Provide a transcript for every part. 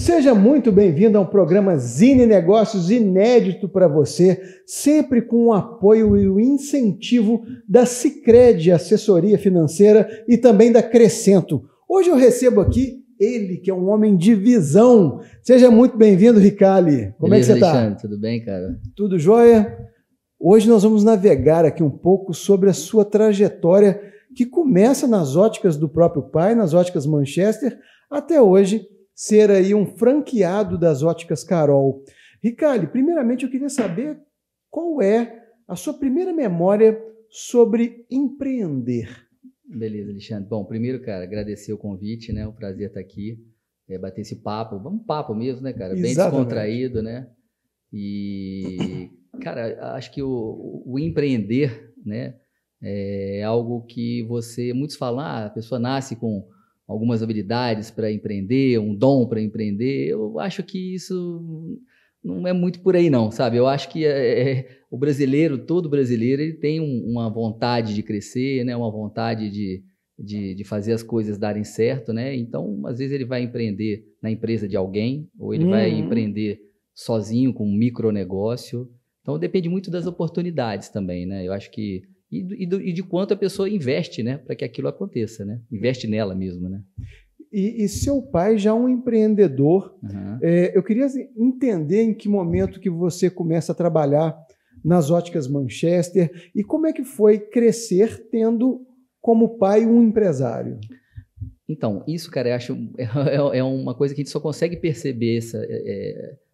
Seja muito bem-vindo a um programa Zine Negócios inédito para você, sempre com o apoio e o incentivo da Sicredi Assessoria Financeira e também da Crescento. Hoje eu recebo aqui ele, que é um homem de visão. Seja muito bem-vindo, Ricali. Como Beleza, é que você está? Alexandre, tudo bem, cara? Tudo jóia? Hoje nós vamos navegar aqui um pouco sobre a sua trajetória, que começa nas óticas do próprio pai, nas óticas Manchester, até hoje ser aí um franqueado das óticas Carol. Ricali, primeiramente eu queria saber qual é a sua primeira memória sobre empreender. Beleza, Alexandre. Bom, primeiro, cara, agradecer o convite, né? É um prazer estar aqui, bater esse papo, um papo mesmo, né, cara? Bem Exatamente. descontraído, né? E, cara, acho que o empreender, né, é algo que muitos falam, a pessoa nasce com algumas habilidades para empreender, um dom para empreender. Eu acho que isso não é muito por aí não, sabe? Eu acho que o brasileiro, todo brasileiro, ele tem uma vontade de crescer, né? Uma vontade de fazer as coisas darem certo, né? Então, às vezes ele vai empreender na empresa de alguém, ou ele vai empreender sozinho com um micronegócio. Então, depende muito das oportunidades também, né? Eu acho que e de quanto a pessoa investe, né, para que aquilo aconteça, né? Investe nela mesmo, né? E seu pai já é um empreendedor. Uhum. Eu queria entender em que momento que você começa a trabalhar nas óticas Manchester e como é que foi crescer tendo como pai um empresário. Então, isso, cara, eu acho é uma coisa que a gente só consegue perceber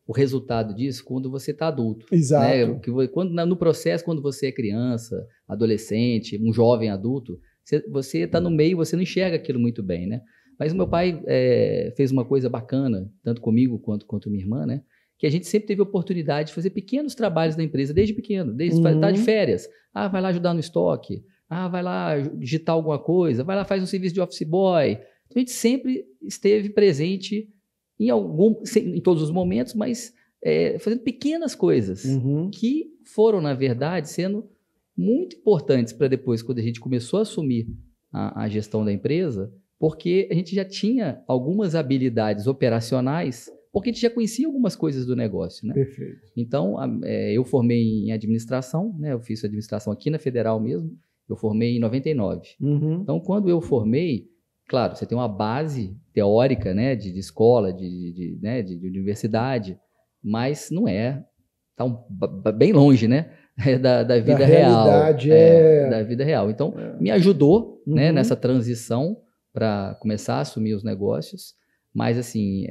o resultado disso quando você está adulto. Exato. Né? No processo, quando você é criança, adolescente, um jovem adulto, você está no meio, você não enxerga aquilo muito bem, né? Mas o meu pai fez uma coisa bacana, tanto comigo quanto minha irmã, né? Que a gente sempre teve oportunidade de fazer pequenos trabalhos na empresa, desde pequeno, desde estar de férias. Vai lá ajudar no estoque. Vai lá digitar alguma coisa. Vai lá, faz um serviço de office boy. Então, a gente sempre esteve presente em todos os momentos, mas fazendo pequenas coisas que foram, na verdade, sendo muito importantes para depois, quando a gente começou a assumir a gestão da empresa, porque a gente já tinha algumas habilidades operacionais, porque a gente já conhecia algumas coisas do negócio, né? Perfeito. Então, eu formei em administração, né? Eu fiz administração aqui na Federal mesmo, eu formei em 99. Então, quando eu formei, claro, você tem uma base teórica, né, de escola, de universidade, mas não está bem longe, né, da vida real. Da vida real. Então, me ajudou, né, nessa transição para começar a assumir os negócios, mas assim,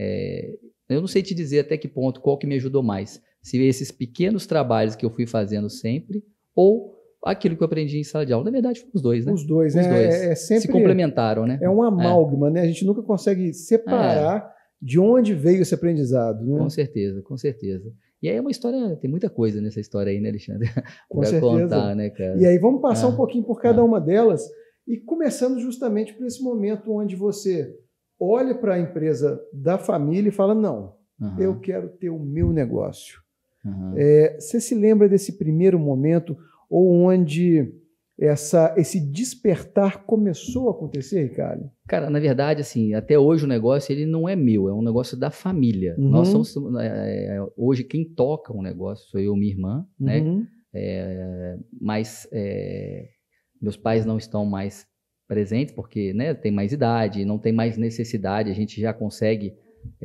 eu não sei te dizer até que ponto, qual que me ajudou mais, se esses pequenos trabalhos que eu fui fazendo sempre, ou aquilo que eu aprendi em sala de aula. Na verdade, foram os dois, né? Os dois, os dois. Sempre se complementaram, né? É um amálgama, né? A gente nunca consegue separar de onde veio esse aprendizado, né? Com certeza, com certeza. E aí é uma história, tem muita coisa nessa história aí, né, Alexandre? Com certeza. Contar, né, cara? E aí vamos passar um pouquinho por cada uma delas e começando justamente por esse momento onde você olha para a empresa da família e fala, não, eu quero ter o meu negócio. Você se lembra desse primeiro momento ou onde esse despertar começou a acontecer, Ricardo? Cara, na verdade, assim, até hoje o negócio ele não é meu, é um negócio da família. Nós somos, hoje quem toca o negócio sou eu e minha irmã, né? Mas meus pais não estão mais presentes porque, né, tem mais idade, não tem mais necessidade, a gente já consegue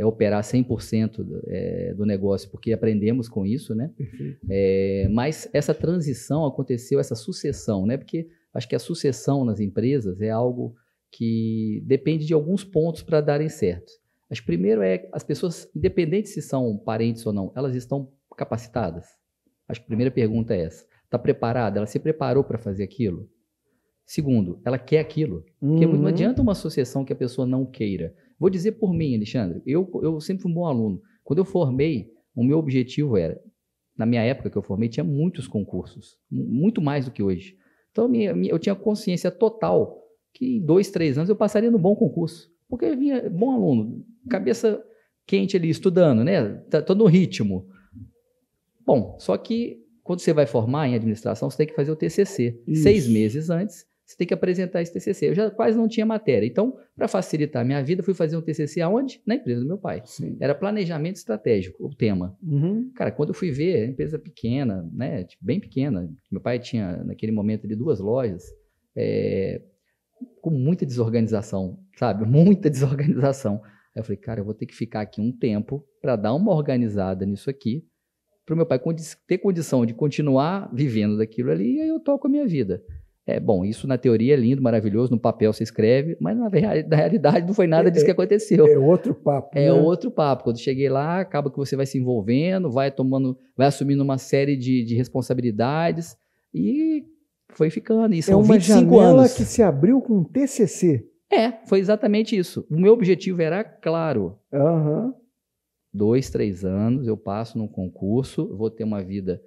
operar 100% do negócio, porque aprendemos com isso, né? Mas essa transição aconteceu, essa sucessão, né? Porque acho que a sucessão nas empresas é algo que depende de alguns pontos para darem certo. Acho que primeiro as pessoas, independente se são parentes ou não, elas estão capacitadas? Acho que a primeira pergunta é essa. Está preparada? Ela se preparou para fazer aquilo? Segundo, ela quer aquilo? Porque não adianta uma sucessão que a pessoa não queira. Vou dizer por mim, Alexandre, eu sempre fui um bom aluno. Quando eu formei, o meu objetivo era, na minha época que eu formei, tinha muitos concursos, muito mais do que hoje. Então, eu tinha consciência total que em 2, 3 anos eu passaria no bom concurso. Porque eu vinha bom aluno, cabeça quente ali, estudando, né? Tô no ritmo. Bom, só que quando você vai formar em administração, você tem que fazer o TCC. 6 meses antes, você tem que apresentar esse TCC. Eu já quase não tinha matéria. Então, para facilitar a minha vida, fui fazer um TCC aonde? Na empresa do meu pai. Sim. Era planejamento estratégico, o tema. Cara, quando eu fui ver, empresa pequena, né, tipo, bem pequena, meu pai tinha, naquele momento, ali, 2 lojas, com muita desorganização, sabe? Muita desorganização. Aí eu falei, cara, eu vou ter que ficar aqui um tempo para dar uma organizada nisso aqui, para o meu pai ter condição de continuar vivendo daquilo ali, e aí eu toco a minha vida. Bom, isso na teoria é lindo, maravilhoso, no papel você escreve, mas na realidade não foi nada disso que aconteceu. É outro papo, né? É outro papo. Quando cheguei lá, acaba que você vai se envolvendo, vai assumindo uma série de responsabilidades e foi ficando. E são 25 anos. É uma janela que se abriu com um TCC. Foi exatamente isso. O meu objetivo era claro. 2, 3 anos, eu passo num concurso, vou ter uma vida,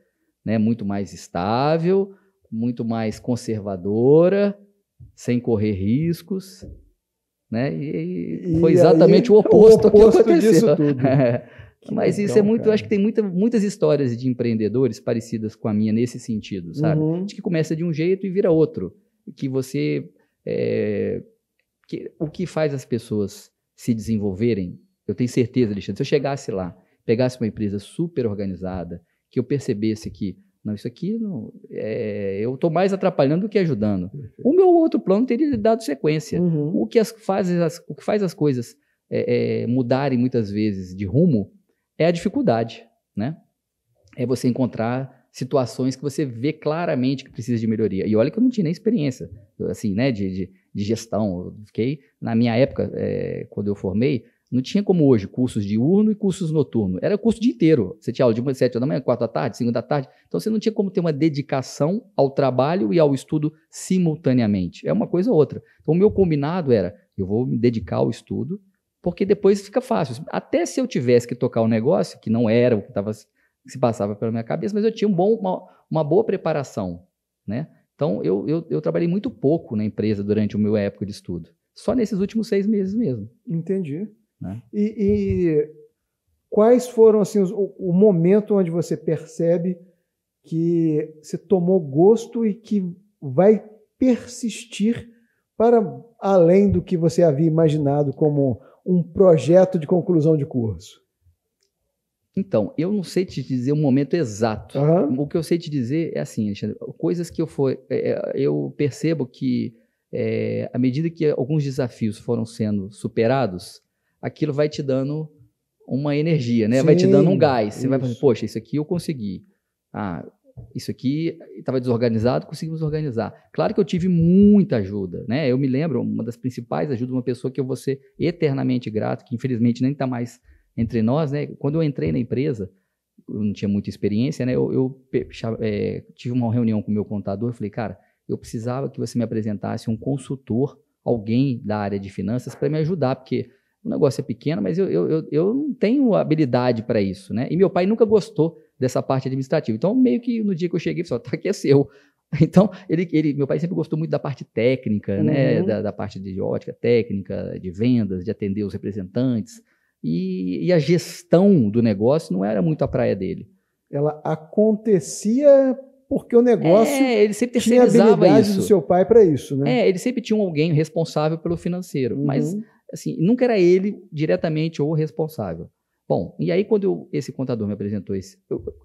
né, muito mais estável, muito mais conservadora, sem correr riscos, né? E foi exatamente o oposto que aconteceu. Disso tudo. Mas legal, isso é muito, cara. Eu acho que tem muitas histórias de empreendedores parecidas com a minha nesse sentido, sabe? De que começa de um jeito e vira outro. Que você... o que faz as pessoas se desenvolverem, eu tenho certeza, Alexandre, se eu chegasse lá, pegasse uma empresa super organizada, que eu percebesse que, não, isso aqui não, eu estou mais atrapalhando do que ajudando. O meu outro plano teria dado sequência. O que faz as coisas mudarem muitas vezes de rumo é a dificuldade, né? É você encontrar situações que você vê claramente que precisa de melhoria. E olha que eu não tinha nem experiência, assim, né, de gestão. Eu fiquei, na minha época, quando eu formei, não tinha como hoje cursos diurno e cursos noturno. Era curso o dia inteiro. Você tinha aula de 7 da manhã, 4 da tarde, 5 da tarde. Então você não tinha como ter uma dedicação ao trabalho e ao estudo simultaneamente. É uma coisa ou outra. Então o meu combinado era, eu vou me dedicar ao estudo, porque depois fica fácil. Até se eu tivesse que tocar um negócio, que não era o que se passava pela minha cabeça, mas eu tinha uma boa preparação, né? Então eu trabalhei muito pouco na empresa durante a minha época de estudo. Só nesses últimos 6 meses mesmo. Entendi. Né? E quais foram assim, o momento onde você percebe que você tomou gosto e que vai persistir para além do que você havia imaginado como um projeto de conclusão de curso? Então, eu não sei te dizer o momento exato. O que eu sei te dizer é assim, Alexandre, coisas que eu percebo que à medida que alguns desafios foram sendo superados, aquilo vai te dando uma energia, né? Sim, vai te dando um gás. Você vai fazer, poxa, isso aqui eu consegui. Isso aqui estava desorganizado, conseguimos organizar. Claro que eu tive muita ajuda, né? Eu me lembro, uma das principais ajudas de uma pessoa que eu vou ser eternamente grato, que infelizmente nem está mais entre nós, né? Quando eu entrei na empresa, eu não tinha muita experiência, né? Eu tive uma reunião com o meu contador, eu falei, cara, eu precisava que você me apresentasse um consultor, alguém da área de finanças, para me ajudar, porque o negócio é pequeno, mas eu não tenho habilidade para isso, né? E meu pai nunca gostou dessa parte administrativa. Então, meio que no dia que eu cheguei, ele falou, tá, aqui é seu. Então, meu pai sempre gostou muito da parte técnica, né? Da parte de ótica técnica, de vendas, de atender os representantes. E a gestão do negócio não era muito a praia dele. Ela acontecia porque o negócio ele sempre tinha habilidade do seu pai para isso, né? Ele sempre tinha alguém responsável pelo financeiro, mas assim, nunca era ele diretamente o responsável. Bom, e aí quando esse contador me apresentou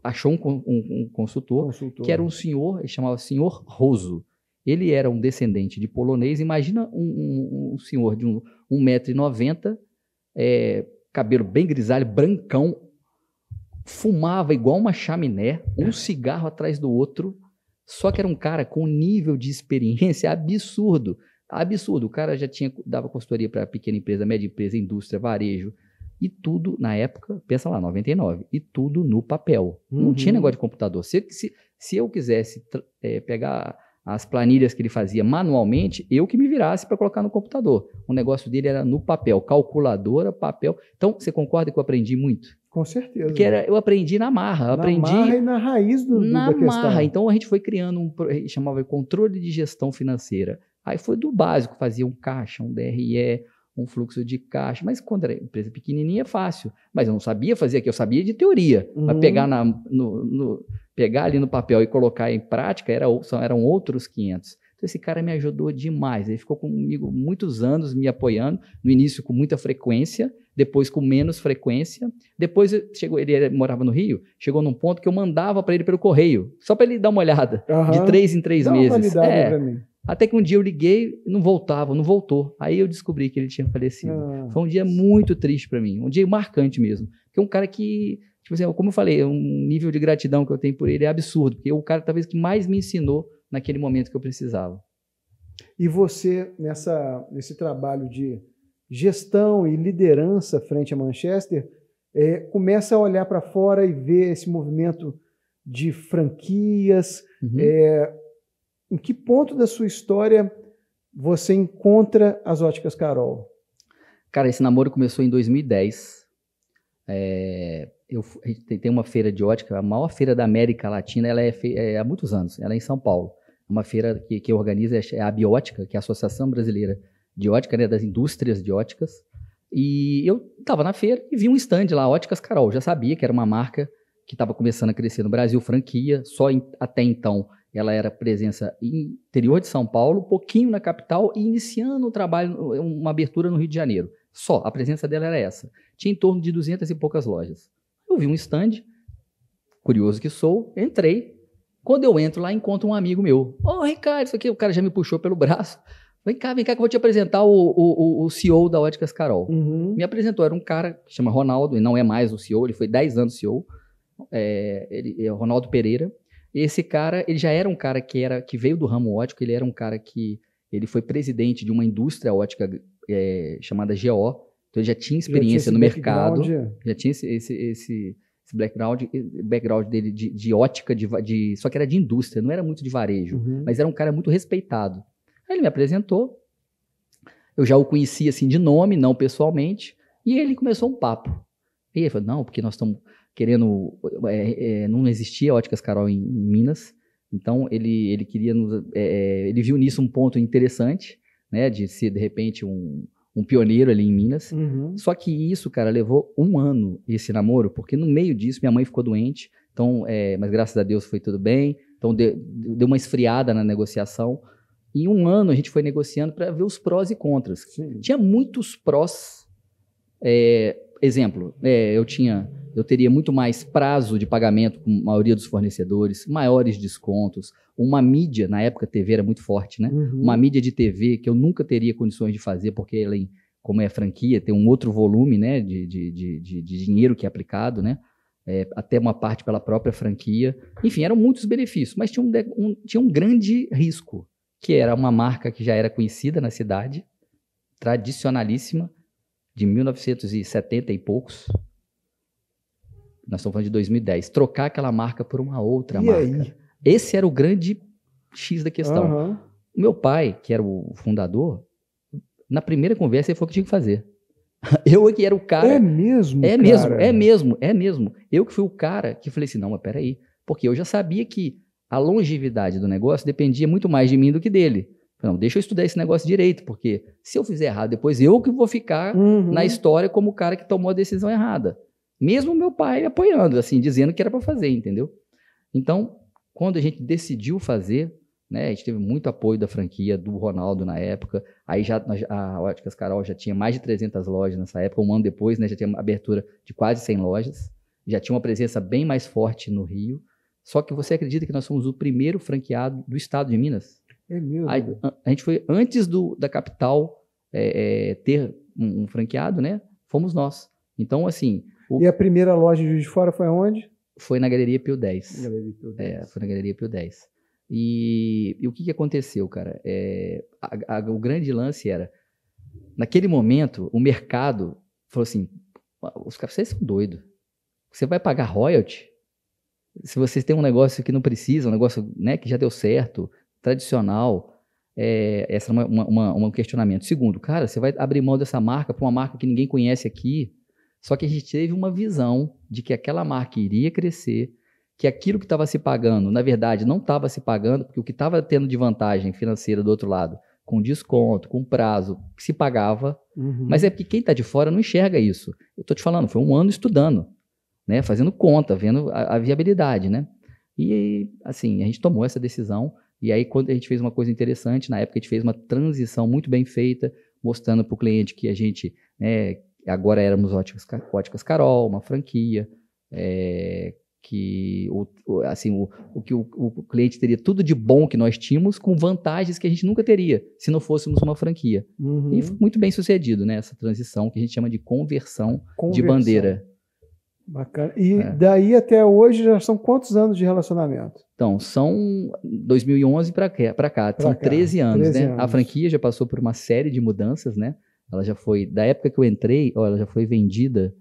achou um consultor, que era um senhor, ele chamava Senhor Roso. Ele era um descendente de polonês. Imagina um senhor de 1,90 m, cabelo bem grisalho, brancão, fumava igual uma chaminé, um cigarro atrás do outro, só que era um cara com um nível de experiência absurdo. Absurdo. O cara já dava consultoria para pequena empresa, média empresa, indústria, varejo, e tudo, na época, pensa lá, 99, e tudo no papel. Não tinha negócio de computador. Se eu quisesse pegar as planilhas que ele fazia manualmente, eu que me virasse para colocar no computador. O negócio dele era no papel, calculadora, papel. Então, você concorda que eu aprendi muito? Com certeza. Porque eu aprendi na marra. Na marra e na raiz da questão. Na marra. Então, a gente foi criando chamava de controle de gestão financeira. Aí foi do básico, fazia um caixa, um DRE, um fluxo de caixa. Mas quando era empresa pequenininha é fácil. Mas eu não sabia fazer aqui, eu sabia de teoria. Mas pegar ali no papel e colocar em prática eram outros 500. Então, esse cara me ajudou demais. Ele ficou comigo muitos anos me apoiando, no início com muita frequência, depois com menos frequência. Depois ele morava no Rio, chegou num ponto que eu mandava para ele pelo correio, só para ele dar uma olhada, de 3 em 3 meses. Dá uma validade para mim. Até que um dia eu liguei, não voltou. Aí eu descobri que ele tinha falecido. Foi um dia muito triste para mim, um dia marcante mesmo. Porque é um cara que, tipo assim, como eu falei, um nível de gratidão que eu tenho por ele é absurdo, porque é o cara talvez que mais me ensinou naquele momento que eu precisava. E você, nesse trabalho de gestão e liderança frente a Manchester, começa a olhar para fora e ver esse movimento de franquias. Em que ponto da sua história você encontra as Óticas Carol? Cara, esse namoro começou em 2010. Tem uma feira de ótica, a maior feira da América Latina, ela há muitos anos, ela é em São Paulo. Uma feira que organiza é a Biótica, que é a Associação Brasileira de Ótica, né, das indústrias de óticas. E eu estava na feira e vi um stand lá, Óticas Carol. Já sabia que era uma marca que estava começando a crescer no Brasil, franquia. Até então ela era presença no interior de São Paulo, pouquinho na capital e iniciando o trabalho, uma abertura no Rio de Janeiro. Só, a presença dela era essa. Tinha em torno de 200 e poucas lojas. Eu vi um stand, curioso que sou, entrei. Quando eu entro lá, encontro um amigo meu. Ricardo, isso aqui, o cara já me puxou pelo braço. Vem cá que eu vou te apresentar o CEO da Óticas Carol. Me apresentou, era um cara que chama Ronaldo, e não é mais o CEO, ele foi 10 anos CEO, Ronaldo Pereira. Esse cara, ele já era um cara que veio do ramo ótico, ele era um cara que ele foi presidente de uma indústria ótica chamada GO, então ele já tinha experiência no mercado, já tinha esse background dele de ótica, só que era de indústria, não era muito de varejo, mas era um cara muito respeitado. Aí ele me apresentou, eu já o conhecia assim de nome, não pessoalmente, e ele começou um papo. E ele falou, não, porque nós estamos querendo, não existia Óticas Carol em Minas, então ele queria, ele viu nisso um ponto interessante, né, de ser de repente um pioneiro ali em Minas. Só que isso, cara, levou 1 ano esse namoro, porque no meio disso minha mãe ficou doente, então, mas graças a Deus foi tudo bem, então deu uma esfriada na negociação. Em 1 ano a gente foi negociando para ver os prós e contras. Sim. Tinha muitos prós. Exemplo, eu teria muito mais prazo de pagamento com a maioria dos fornecedores, maiores descontos, uma mídia, na época a TV era muito forte, né? Uma mídia de TV que eu nunca teria condições de fazer, porque ela, como é franquia, tem um outro volume, né, de dinheiro que é aplicado, né? Até uma parte pela própria franquia. Enfim, eram muitos benefícios, mas tinha um grande risco, que era uma marca que já era conhecida na cidade, tradicionalíssima, de 1970 e poucos. Nós estamos falando de 2010. Trocar aquela marca por uma outra marca. Aí? Esse era o grande X da questão. O meu pai, que era o fundador, na primeira conversa ele falou que tinha que fazer. Eu que era o cara... É mesmo, É cara? mesmo, é mesmo. Eu que fui o cara que falei assim, não, mas peraí. Porque eu já sabia que a longevidade do negócio dependia muito mais de mim do que dele. Não, deixa eu estudar esse negócio direito, porque se eu fizer errado, depois eu que vou ficar na história como o cara que tomou a decisão errada. Mesmo meu pai apoiando, assim, dizendo que era para fazer, entendeu? Então, quando a gente decidiu fazer, né, a gente teve muito apoio da franquia, do Ronaldo na época, aí a Óticas Carol já tinha mais de 300 lojas nessa época, 1 ano depois, né, já tinha uma abertura de quase 100 lojas, já tinha uma presença bem mais forte no Rio. Só que você acredita que nós somos o primeiro franqueado do estado de Minas? É mesmo? A gente foi antes da capital ter um franqueado, né? Fomos nós. Então, assim... E a primeira loja de Juiz de Fora foi aonde? Foi na Galeria Pio X. Galeria Pio X. Foi na Galeria Pio X. E o que aconteceu, cara? O grande lance era, naquele momento, o mercado falou assim, os caras, vocês são doidos. Você vai pagar royalty? Se vocês têm um negócio que não precisa, um negócio, né, que já deu certo, tradicional, esse era um questionamento. Segundo, cara, você vai abrir mão dessa marca para uma marca que ninguém conhece aqui. Só que a gente teve uma visão de que aquela marca iria crescer, que aquilo que estava se pagando, na verdade, não estava se pagando, porque o que estava tendo de vantagem financeira do outro lado, com desconto, com prazo, se pagava. Mas é porque quem está de fora não enxerga isso. Eu estou te falando, foi 1 ano estudando, né, fazendo conta, vendo a viabilidade, né? E, assim, a gente tomou essa decisão. E aí, quando a gente fez uma coisa interessante, na época a gente fez uma transição muito bem feita, mostrando para o cliente que a gente, né, agora éramos Óticas Carol, uma franquia, que o cliente teria tudo de bom que nós tínhamos, com vantagens que a gente nunca teria se não fôssemos uma franquia. Uhum. E foi muito bem sucedido, né, essa transição que a gente chama de conversão. De bandeira. Bacana. E daí até hoje já são quantos anos de relacionamento? Então, são 2011 para cá, são 13 anos, 13 né? anos. A franquia já passou por uma série de mudanças, né? Ela já foi, da época que eu entrei, ela já foi vendida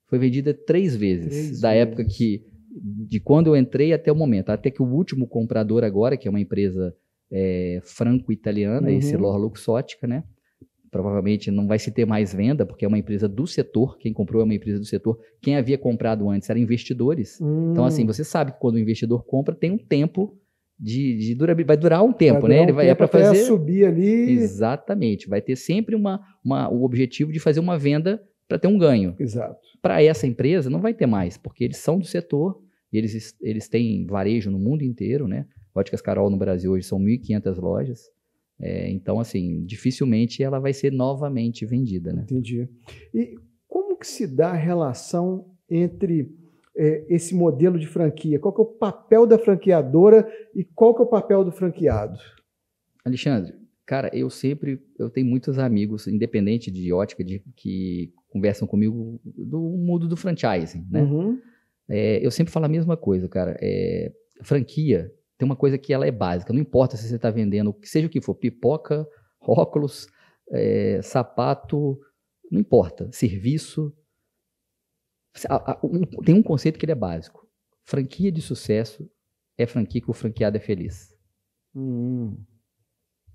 foi vendida 3 vezes. Época de quando eu entrei até o momento. Até que o último comprador agora, que é uma empresa franco-italiana, esse Lor Luxótica, né? Provavelmente não vai se ter mais venda, porque é uma empresa do setor. Quem comprou é uma empresa do setor. Quem havia comprado antes eram investidores. Então, assim, você sabe que quando o investidor compra, tem um tempo de durabilidade. Vai durar um tempo, né? Ele para fazer subir ali. Exatamente. Vai ter sempre o objetivo de fazer uma venda para ter um ganho. Exato. Para essa empresa, não vai ter mais, porque eles são do setor, eles têm varejo no mundo inteiro, né? Óticas Carol no Brasil hoje são 1.500 lojas. Então, assim, dificilmente ela vai ser novamente vendida, né? Entendi. E como que se dá a relação entre esse modelo de franquia? Qual que é o papel da franqueadora e qual que é o papel do franqueado? Alexandre, cara, eu tenho muitos amigos, independente de ótica, que conversam comigo do mundo do franchising, né? Uhum. Eu sempre falo a mesma coisa, cara. Franquia tem uma coisa que ela é básica. Não importa se você está vendendo, seja o que for, pipoca, óculos, sapato, não importa. Serviço. Tem um conceito que ele é básico. Franquia de sucesso é franquia que o franqueado é feliz.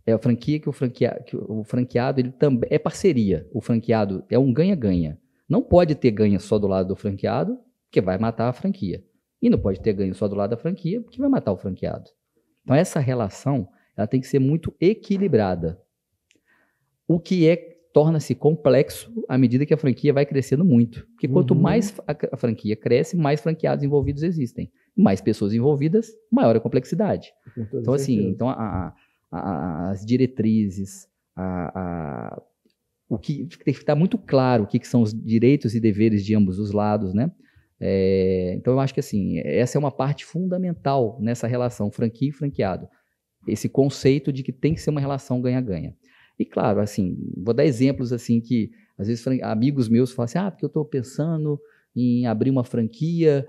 É a franquia que o franqueado ele também é parceria. O franqueado é um ganha-ganha. Não pode ter ganho só do lado do franqueado, porque vai matar a franquia. E não pode ter ganho só do lado da franquia, porque vai matar o franqueado. Então, essa relação ela tem que ser muito equilibrada. O que torna-se complexo à medida que a franquia vai crescendo muito. Porque quanto mais a franquia cresce, mais franqueados envolvidos existem. Mais pessoas envolvidas, maior a complexidade. Então, assim, as diretrizes, o que tem que estar muito claro o que são os direitos e deveres de ambos os lados, né? Então, eu acho que assim, essa é uma parte fundamental nessa relação franquia e franqueado. Esse conceito de que tem que ser uma relação ganha-ganha. E claro, assim, vou dar exemplos assim que, às vezes, amigos meus falam assim, porque eu estou pensando em abrir uma franquia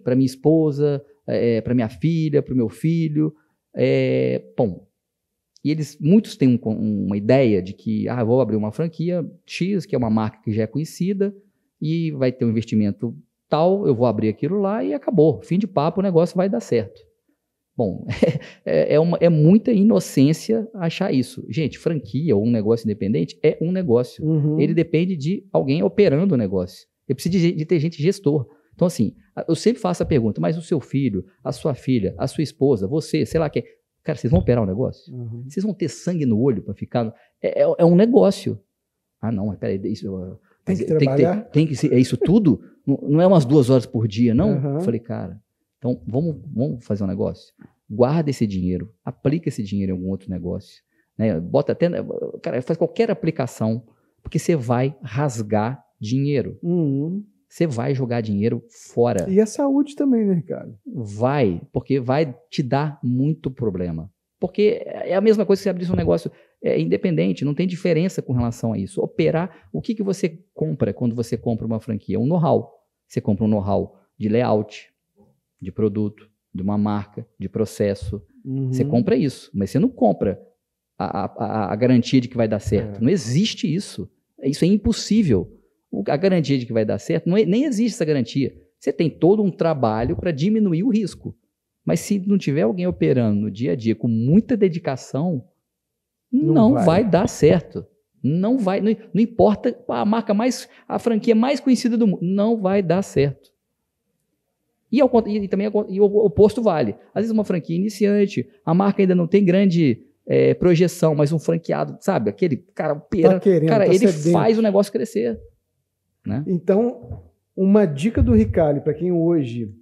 para minha esposa, para minha filha, para o meu filho. Bom, e muitos têm uma ideia de que, vou abrir uma franquia X, que é uma marca que já é conhecida, e vai ter um investimento tal, eu vou abrir aquilo lá e acabou. Fim de papo, o negócio vai dar certo. Bom, é muita inocência achar isso. Gente, franquia ou um negócio independente é um negócio. Ele depende de alguém operando o negócio. Ele precisa de ter gente gestor. Então, assim, eu sempre faço a pergunta, mas o seu filho, a sua filha, a sua esposa, você, sei lá, cara, vocês vão operar o negócio? Vocês vão ter sangue no olho para ficar... É um negócio. Não, mas peraí, isso... Tem que trabalhar? É isso tudo? Não é umas 2 horas por dia, não? Eu falei, cara, então vamos fazer um negócio? Guarda esse dinheiro, aplica esse dinheiro em algum outro negócio, né? Bota até, cara, faz qualquer aplicação, porque você vai rasgar dinheiro. Você vai jogar dinheiro fora. E a saúde também, né, Ricardo? Vai, porque vai te dar muito problema. Porque é a mesma coisa que você abrir um negócio independente, não tem diferença com relação a isso. Operar, o que você compra quando você compra uma franquia? Um know-how. Você compra um know-how de layout, de produto, de uma marca, de processo. Você compra isso, mas você não compra a garantia de que vai dar certo. Não existe isso. Isso é impossível. A garantia de que vai dar certo, nem existe essa garantia. Você tem todo um trabalho para diminuir o risco. Mas se não tiver alguém operando no dia a dia com muita dedicação, não vai dar certo. Não vai, não importa a franquia mais conhecida do mundo, não vai dar certo. E também o oposto vale. Às vezes uma franquia iniciante, a marca ainda não tem grande projeção, mas um franqueado, sabe, aquele cara opera, ele faz o negócio crescer. Né? Então, uma dica do Ricardo para quem hoje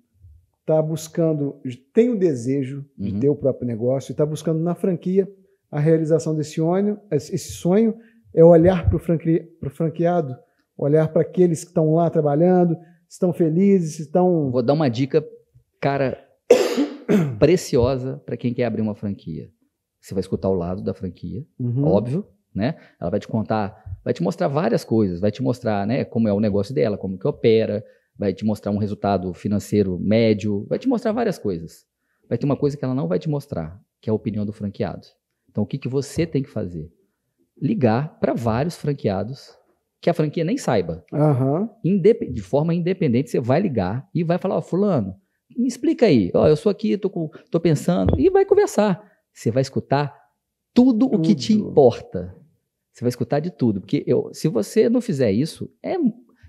está buscando, tem o desejo de ter o próprio negócio, está buscando na franquia a realização desse sonho. Esse sonho é olhar para o franqueado, olhar para aqueles que estão lá trabalhando, estão felizes, estão... Vou dar uma dica, cara, preciosa para quem quer abrir uma franquia. Você vai escutar o lado da franquia, óbvio, né? Ela vai te contar, vai te mostrar várias coisas, vai te mostrar, né, como é o negócio dela, como que opera, vai te mostrar um resultado financeiro médio, vai te mostrar várias coisas. Vai ter uma coisa que ela não vai te mostrar, que é a opinião do franqueado. Então, o que que você tem que fazer? Ligar para vários franqueados que a franquia nem saiba. De forma independente, você vai ligar e vai falar, fulano, me explica aí, eu sou aqui, tô pensando, e vai conversar. Você vai escutar tudo o que te importa. Você vai escutar de tudo. Porque se você não fizer isso,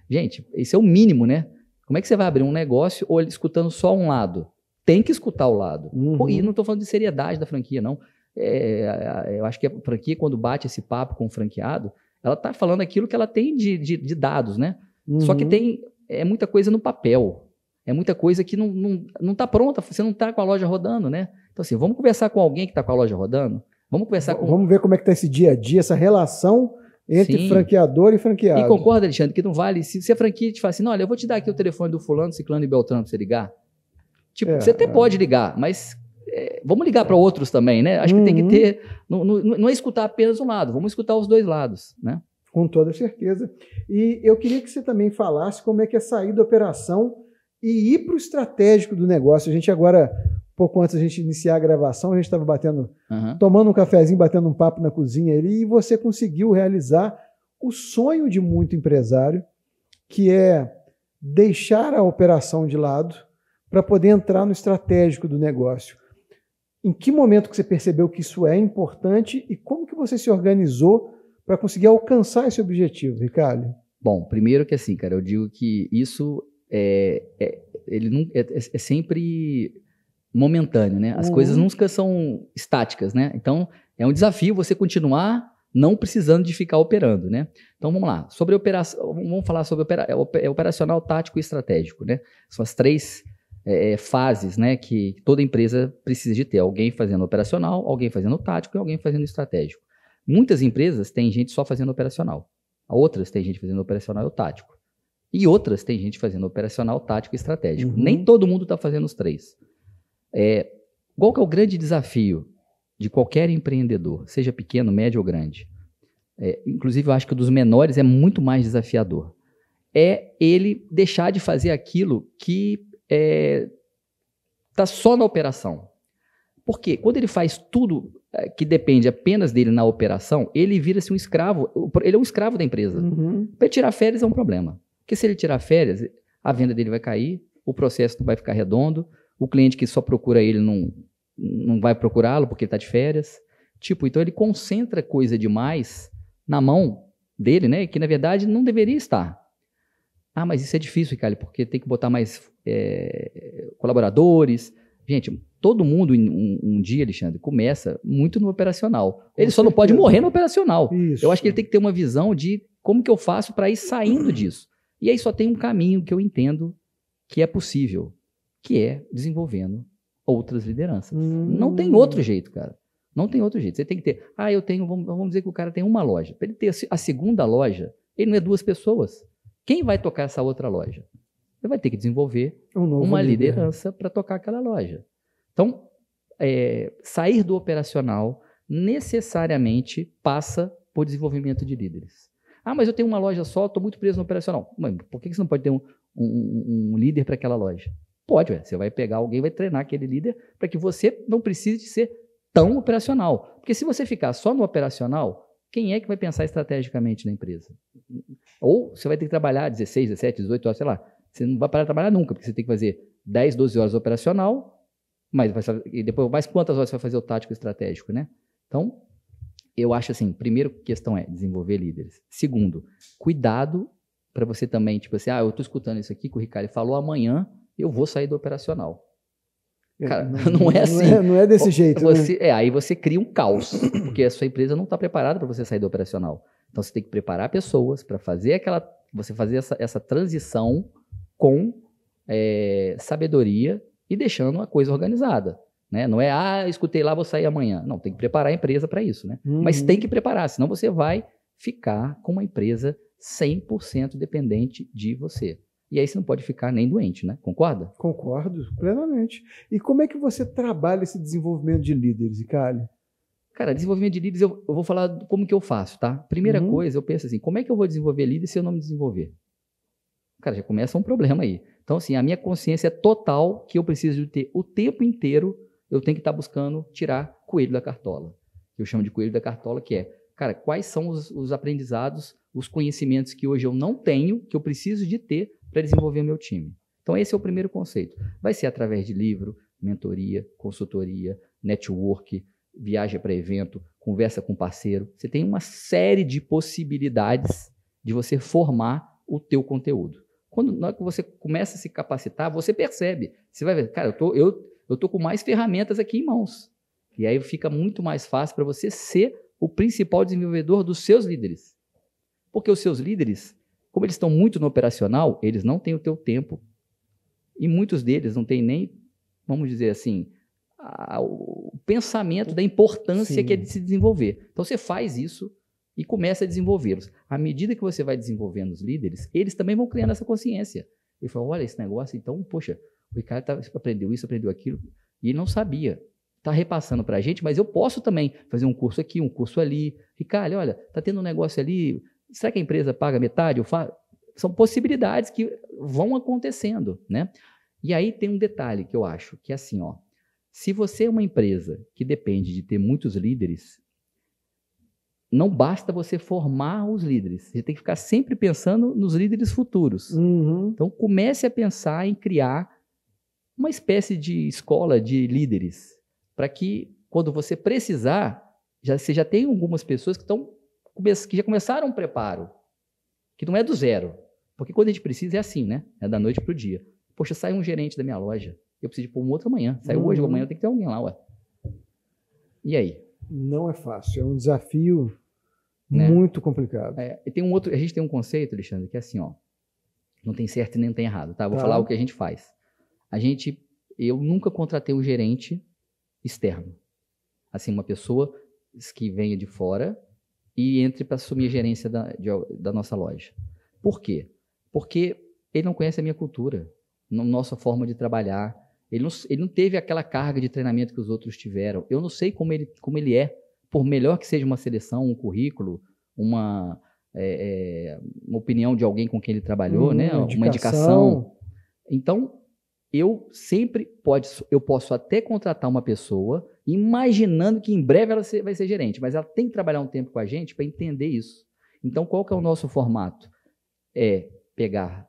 gente, isso é o mínimo, né? Como é que você vai abrir um negócio ou escutando só um lado? Tem que escutar o lado. E não estou falando de seriedade da franquia, não. Eu acho que a franquia, quando bate esse papo com o franqueado, ela está falando aquilo que ela tem de dados, né? Só que tem muita coisa no papel. É muita coisa que não está pronta. Você não está com a loja rodando, né? Então, assim, vamos conversar com alguém que está com a loja rodando? Vamos ver como é que está esse dia a dia, essa relação entre franqueador e franqueado. E concorda, Alexandre, que não vale... Se a franquia te fala assim, olha, eu vou te dar aqui o telefone do fulano, ciclano e beltrano para você ligar. Tipo, você até pode ligar, mas vamos ligar para outros também, né? Acho que tem que ter... Não é escutar apenas um lado, vamos escutar os dois lados, né? Com toda certeza. E eu queria que você também falasse como é que é sair da operação e ir para o estratégico do negócio. A gente agora... Pouco antes da gente iniciar a gravação, a gente estava tomando um cafezinho, batendo um papo na cozinha ali, e você conseguiu realizar o sonho de muito empresário, que é deixar a operação de lado para poder entrar no estratégico do negócio. Em que momento que você percebeu que isso é importante e como que você se organizou para conseguir alcançar esse objetivo, Ricardo? Bom, primeiro que assim, cara, eu digo que isso ele não, é sempre... momentâneo, né? As coisas nunca são estáticas, né? Então, é um desafio você continuar não precisando de ficar operando, né? Então, vamos lá. Vamos falar sobre operacional, tático e estratégico, né? São as três fases, né, que toda empresa precisa de ter. Alguém fazendo operacional, alguém fazendo tático e alguém fazendo estratégico. Muitas empresas têm gente só fazendo operacional. Outras têm gente fazendo operacional e o tático. E outras têm gente fazendo operacional, tático e estratégico. Nem todo mundo está fazendo os três. Qual que é o grande desafio de qualquer empreendedor, seja pequeno, médio ou grande? Inclusive, eu acho que o dos menores é muito mais desafiador. É ele deixar de fazer aquilo que está só na operação. Porque quando ele faz tudo que depende apenas dele na operação, ele vira-se um escravo. Ele é um escravo da empresa. Para ele tirar férias é um problema. Porque se ele tirar férias, a venda dele vai cair, o processo não vai ficar redondo, o cliente que só procura ele não vai procurá-lo porque ele está de férias. Então ele concentra coisa demais na mão dele, né? Que na verdade não deveria estar. Mas isso é difícil, Ricardo, porque tem que botar mais colaboradores. Gente, todo mundo um dia, Alexandre, começa muito no operacional. Ele só não pode morrer no operacional. Isso. Eu acho que ele tem que ter uma visão de como que eu faço para ir saindo disso. E aí só tem um caminho que eu entendo que é possível, que é desenvolvendo outras lideranças. Não tem outro jeito, cara. Não tem outro jeito. Você tem que ter... vamos dizer que o cara tem uma loja. Para ele ter a segunda loja, ele não é 2 pessoas. Quem vai tocar essa outra loja? Ele vai ter que desenvolver uma liderança para tocar aquela loja. Então, sair do operacional necessariamente passa por desenvolvimento de líderes. Mas eu tenho uma loja só, estou muito preso no operacional. Mas por que você não pode ter um líder para aquela loja? Pode, você vai pegar alguém, vai treinar aquele líder para que você não precise de ser tão operacional. Porque se você ficar só no operacional, quem é que vai pensar estrategicamente na empresa? Ou você vai ter que trabalhar 16, 17, 18 horas, sei lá. Você não vai parar de trabalhar nunca, porque você tem que fazer 10, 12 horas operacional, e depois mais quantas horas você vai fazer o tático estratégico, né? Então, eu acho assim, primeiro questão é desenvolver líderes. Segundo, cuidado para você também, eu estou escutando isso aqui que o Ricardo falou, amanhã eu vou sair do operacional. Cara, não é assim. Não é desse jeito, né? Aí você cria um caos, porque a sua empresa não está preparada para você sair do operacional. Então você tem que preparar pessoas para fazer essa transição com sabedoria e deixando a coisa organizada. Né? Não é, escutei lá, vou sair amanhã. Não, tem que preparar a empresa para isso. Né? Mas tem que preparar, senão você vai ficar com uma empresa 100% dependente de você. E aí você não pode ficar nem doente, né? Concorda? Concordo plenamente. E como é que você trabalha esse desenvolvimento de líderes, Icali? Cara, desenvolvimento de líderes, eu vou falar como que eu faço, tá? Primeira coisa, eu penso assim, como é que eu vou desenvolver líderes se eu não me desenvolver? Cara, já começa um problema aí. Então, assim, a minha consciência é total que eu preciso ter o tempo inteiro, eu tenho que estar buscando tirar coelho da cartola. Eu chamo de coelho da cartola, que é, cara, quais são os aprendizados, os conhecimentos que hoje eu não tenho, que eu preciso de ter para desenvolver o meu time. Então, esse é o primeiro conceito. Vai ser através de livro, mentoria, consultoria, network, viagem para evento, conversa com parceiro. Você tem uma série de possibilidades de você formar o teu conteúdo. Na hora que você começa a se capacitar, você percebe. Você vai ver, cara, eu tô com mais ferramentas aqui em mãos. E aí fica muito mais fácil para você ser o principal desenvolvedor dos seus líderes. Porque os seus líderes, como eles estão muito no operacional, eles não têm o teu tempo. E muitos deles não têm nem, vamos dizer assim, o pensamento da importância que é de se desenvolver. Então você faz isso e começa a desenvolvê-los. À medida que você vai desenvolvendo os líderes, eles também vão criando essa consciência. Ele falou, olha, esse negócio, então, poxa, o Ricardo aprendeu isso, aprendeu aquilo, e ele não sabia. Está repassando para a gente, mas eu posso também fazer um curso aqui, um curso ali. Ricardo, olha, está tendo um negócio ali, será que a empresa paga metade? São possibilidades que vão acontecendo, né? E aí tem um detalhe que eu acho, que é assim, ó, se você é uma empresa que depende de ter muitos líderes, não basta você formar os líderes. Você tem que ficar sempre pensando nos líderes futuros. Então, comece a pensar em criar uma espécie de escola de líderes, para que, quando você precisar, você já tem algumas pessoas que já começaram um preparo, que não é do zero. Porque quando a gente precisa é assim, né? É da noite para o dia. Poxa, sai um gerente da minha loja, eu preciso de pôr um outro amanhã. Saiu hoje ou amanhã, tem que ter alguém lá, ué. E aí? Não é fácil, é um desafio muito complicado. A gente tem um conceito, Alexandre, que é assim, ó, não tem certo e nem tem errado, tá? Vou falar o que a gente faz. Eu nunca contratei um gerente externo. Assim, uma pessoa que venha de fora e entre para assumir a gerência da nossa loja. Por quê? Porque ele não conhece a minha cultura, a nossa forma de trabalhar. Ele não teve aquela carga de treinamento que os outros tiveram. Eu não sei como ele é, por melhor que seja uma seleção, um currículo, uma opinião de alguém com quem ele trabalhou, né? Uma indicação. Então, eu posso até contratar uma pessoa imaginando que em breve ela vai ser gerente, mas ela tem que trabalhar um tempo com a gente para entender isso. Então, qual que é o nosso formato? É pegar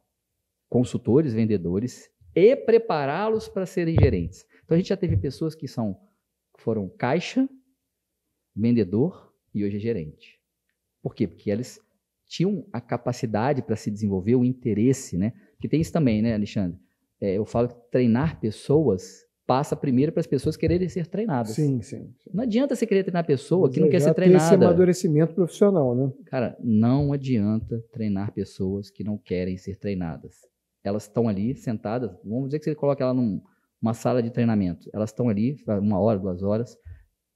consultores, vendedores e prepará-los para serem gerentes. Então, a gente já teve pessoas que foram caixa, vendedor e hoje é gerente. Por quê? Porque eles tinham a capacidade para se desenvolver, o interesse, né? Porque tem isso também, né, Alexandre? Eu falo que treinar pessoas passa primeiro para as pessoas quererem ser treinadas. Sim. Não adianta você querer treinar pessoa que não quer ser treinada. Esse amadurecimento profissional, né? Cara, não adianta treinar pessoas que não querem ser treinadas. Elas estão ali sentadas, vamos dizer que você coloca ela numa sala de treinamento. Elas estão ali, 1 hora, 2 horas,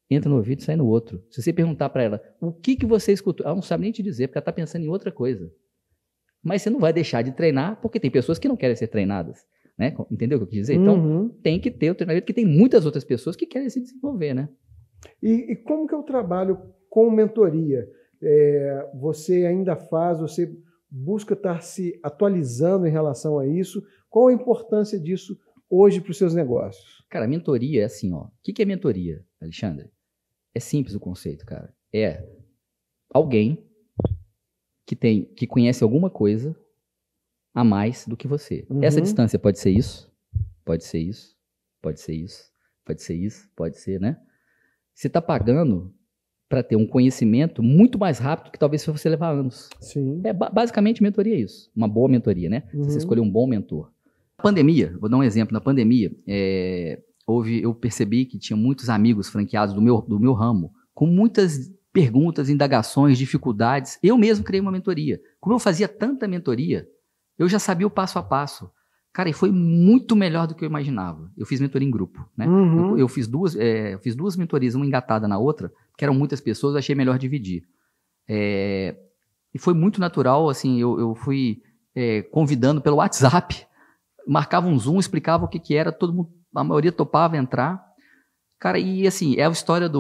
entra no ouvido e sai no outro. Se você perguntar para ela, o que você escutou? Ela não sabe nem te dizer, porque ela está pensando em outra coisa. Mas você não vai deixar de treinar, porque tem pessoas que não querem ser treinadas. Né? Entendeu o que eu quis dizer? Então, tem que ter o treinamento, porque tem muitas outras pessoas que querem se desenvolver, né? E como que eu trabalho com mentoria? Você ainda você busca estar se atualizando em relação a isso? Qual a importância disso hoje para os seus negócios? Cara, a mentoria é assim, ó. O que é mentoria, Alexandre? É simples o conceito, cara. É alguém que conhece alguma coisa a mais do que você. Essa distância pode ser isso, pode ser isso, pode ser isso, pode ser isso, pode ser, né? Você está pagando para ter um conhecimento muito mais rápido que talvez se você levar anos. Sim. Basicamente, mentoria é isso. Uma boa mentoria, né? Você escolher um bom mentor. Na pandemia, vou dar um exemplo. Na pandemia, eu percebi que tinha muitos amigos franqueados do meu ramo, com muitas perguntas, indagações, dificuldades. Eu mesmo criei uma mentoria. Como eu fazia tanta mentoria, eu já sabia o passo a passo. Cara, e foi muito melhor do que eu imaginava. Eu fiz mentoria em grupo, né? Uhum. Eu fiz duas mentorias, uma engatada na outra, que eram muitas pessoas, eu achei melhor dividir. E foi muito natural, assim, eu fui convidando pelo WhatsApp, marcava um Zoom, explicava o que era, todo mundo, a maioria topava entrar. Cara, e assim, é a história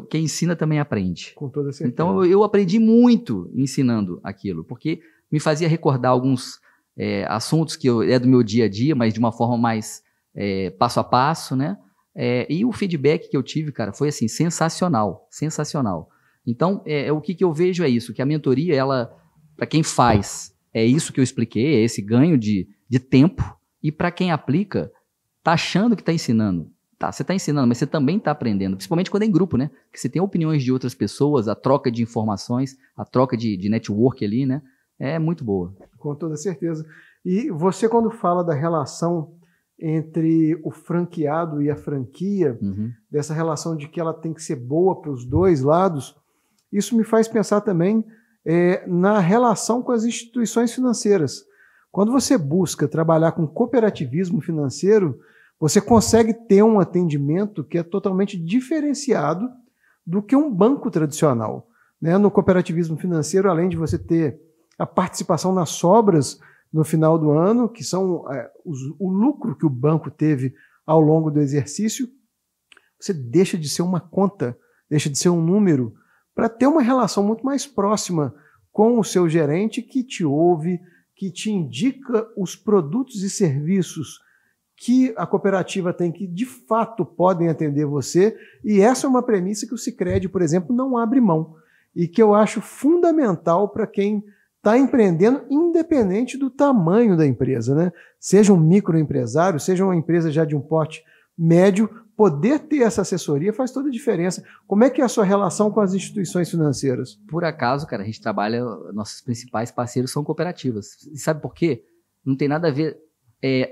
quem ensina também aprende. Com toda certeza. Então eu aprendi muito ensinando aquilo, porque me fazia recordar alguns assuntos que é do meu dia a dia, mas de uma forma mais passo a passo, né? E o feedback que eu tive, cara, foi assim, sensacional, sensacional. Então, o que eu vejo é isso, que a mentoria, ela, para quem faz, é isso que eu expliquei, é esse ganho de tempo, e para quem aplica, tá achando que tá ensinando. Tá, você está ensinando, mas você também está aprendendo, principalmente quando é em grupo, né? Que você tem opiniões de outras pessoas, a troca de informações, a troca de network ali, né? É muito boa. Com toda certeza. E você, quando fala da relação entre o franqueado e a franquia, dessa relação de que ela tem que ser boa para os dois lados, isso me faz pensar também na relação com as instituições financeiras. Quando você busca trabalhar com cooperativismo financeiro, você consegue ter um atendimento que é totalmente diferenciado do que um banco tradicional, né? No cooperativismo financeiro, além de você ter a participação nas sobras no final do ano, que são o lucro que o banco teve ao longo do exercício, você deixa de ser uma conta, deixa de ser um número, para ter uma relação muito mais próxima com o seu gerente que te ouve, que te indica os produtos e serviços que a cooperativa tem que, de fato, podem atender você, e essa é uma premissa que o Sicredi, por exemplo, não abre mão, e que eu acho fundamental para quem está empreendendo, independente do tamanho da empresa, né? Seja um microempresário, seja uma empresa já de um porte médio, poder ter essa assessoria faz toda a diferença. Como é que é a sua relação com as instituições financeiras? Por acaso, cara, a gente trabalha, nossos principais parceiros são cooperativas. E sabe por quê? Não tem nada a ver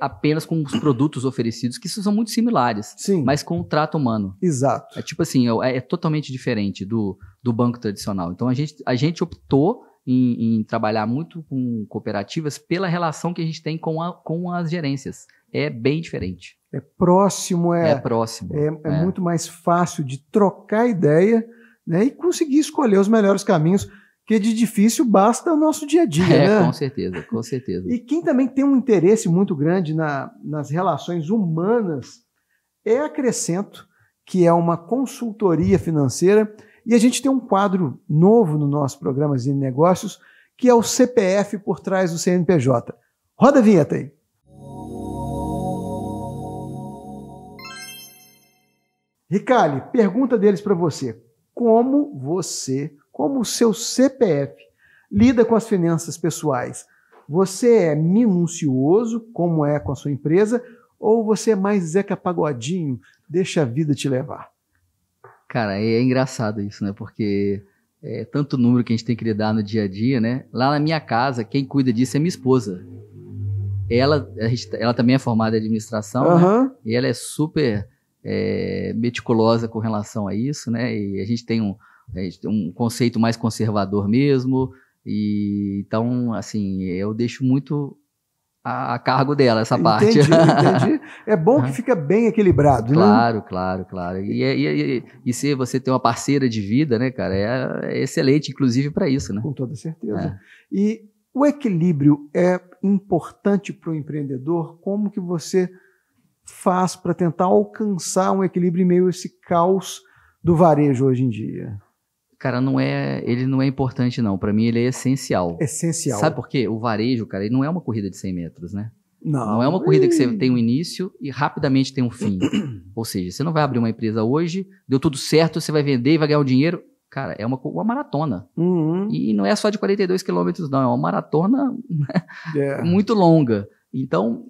apenas com os produtos oferecidos, que são muito similares, Sim, mas com o trato humano. Exato. É tipo assim, é totalmente diferente do banco tradicional. Então a gente optou em trabalhar muito com cooperativas pela relação que a gente tem com as gerências. É bem diferente. É próximo, próximo. É muito mais fácil de trocar ideia, né, e conseguir escolher os melhores caminhos, que de difícil basta o nosso dia a dia, né? Com certeza, com certeza. E quem também tem um interesse muito grande nas relações humanas é a Crescento, que é uma consultoria financeira, e a gente tem um quadro novo no nosso programa de negócios, que é o CPF por trás do CNPJ. Roda a vinheta aí. Ricali, pergunta deles para você. Como o seu CPF lida com as finanças pessoais? Você é minucioso, como é com a sua empresa, ou você é mais Zeca Pagodinho, deixa a vida te levar? Cara, é engraçado isso, né? Porque é tanto número que a gente tem que lidar no dia a dia, né? Lá na minha casa, quem cuida disso é minha esposa. Ela também é formada em administração, né? E ela é super meticulosa com relação a isso, né? E a gente tem um conceito mais conservador mesmo, e então, assim, eu deixo muito a cargo dela essa parte. Entendi. É bom que fica bem equilibrado, claro, né? Claro. E se você tem uma parceira de vida, né, cara, é excelente, inclusive, para isso, né? Com toda certeza. E o equilíbrio é importante para o empreendedor? Como que você faz para tentar alcançar um equilíbrio em meio a esse caos do varejo hoje em dia? Cara, ele não é importante, não. Para mim, ele é essencial. Essencial. Sabe por quê? O varejo, cara, ele não é uma corrida de 100 metros, né? Não é uma corrida que você tem um início e rapidamente tem um fim. Ou seja, você não vai abrir uma empresa hoje, deu tudo certo, você vai vender e vai ganhar um dinheiro. Cara, é uma maratona. E não é só de 42 quilômetros, não. É uma maratona muito longa. Então,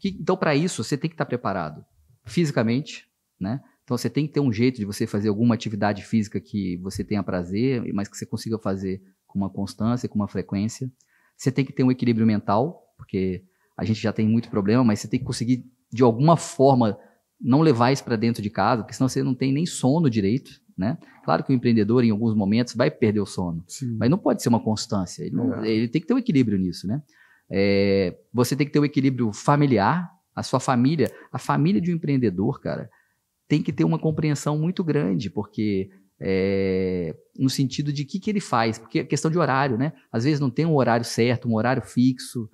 então para isso, você tem que estar preparado fisicamente, né? Então, você tem que ter um jeito de você fazer alguma atividade física que você tenha prazer, mas que você consiga fazer com uma constância, com uma frequência. Você tem que ter um equilíbrio mental, porque a gente já tem muito problema, mas você tem que conseguir, de alguma forma, não levar isso para dentro de casa, porque senão você não tem nem sono direito, né? Claro que o empreendedor, em alguns momentos, vai perder o sono, mas não pode ser uma constância. Ele tem que ter um equilíbrio nisso, né? Você tem que ter o equilíbrio familiar, a sua família, a família de um empreendedor, cara, tem que ter uma compreensão muito grande, porque no sentido de que ele faz, porque é questão de horário, né? Às vezes não tem um horário certo, um horário fixo,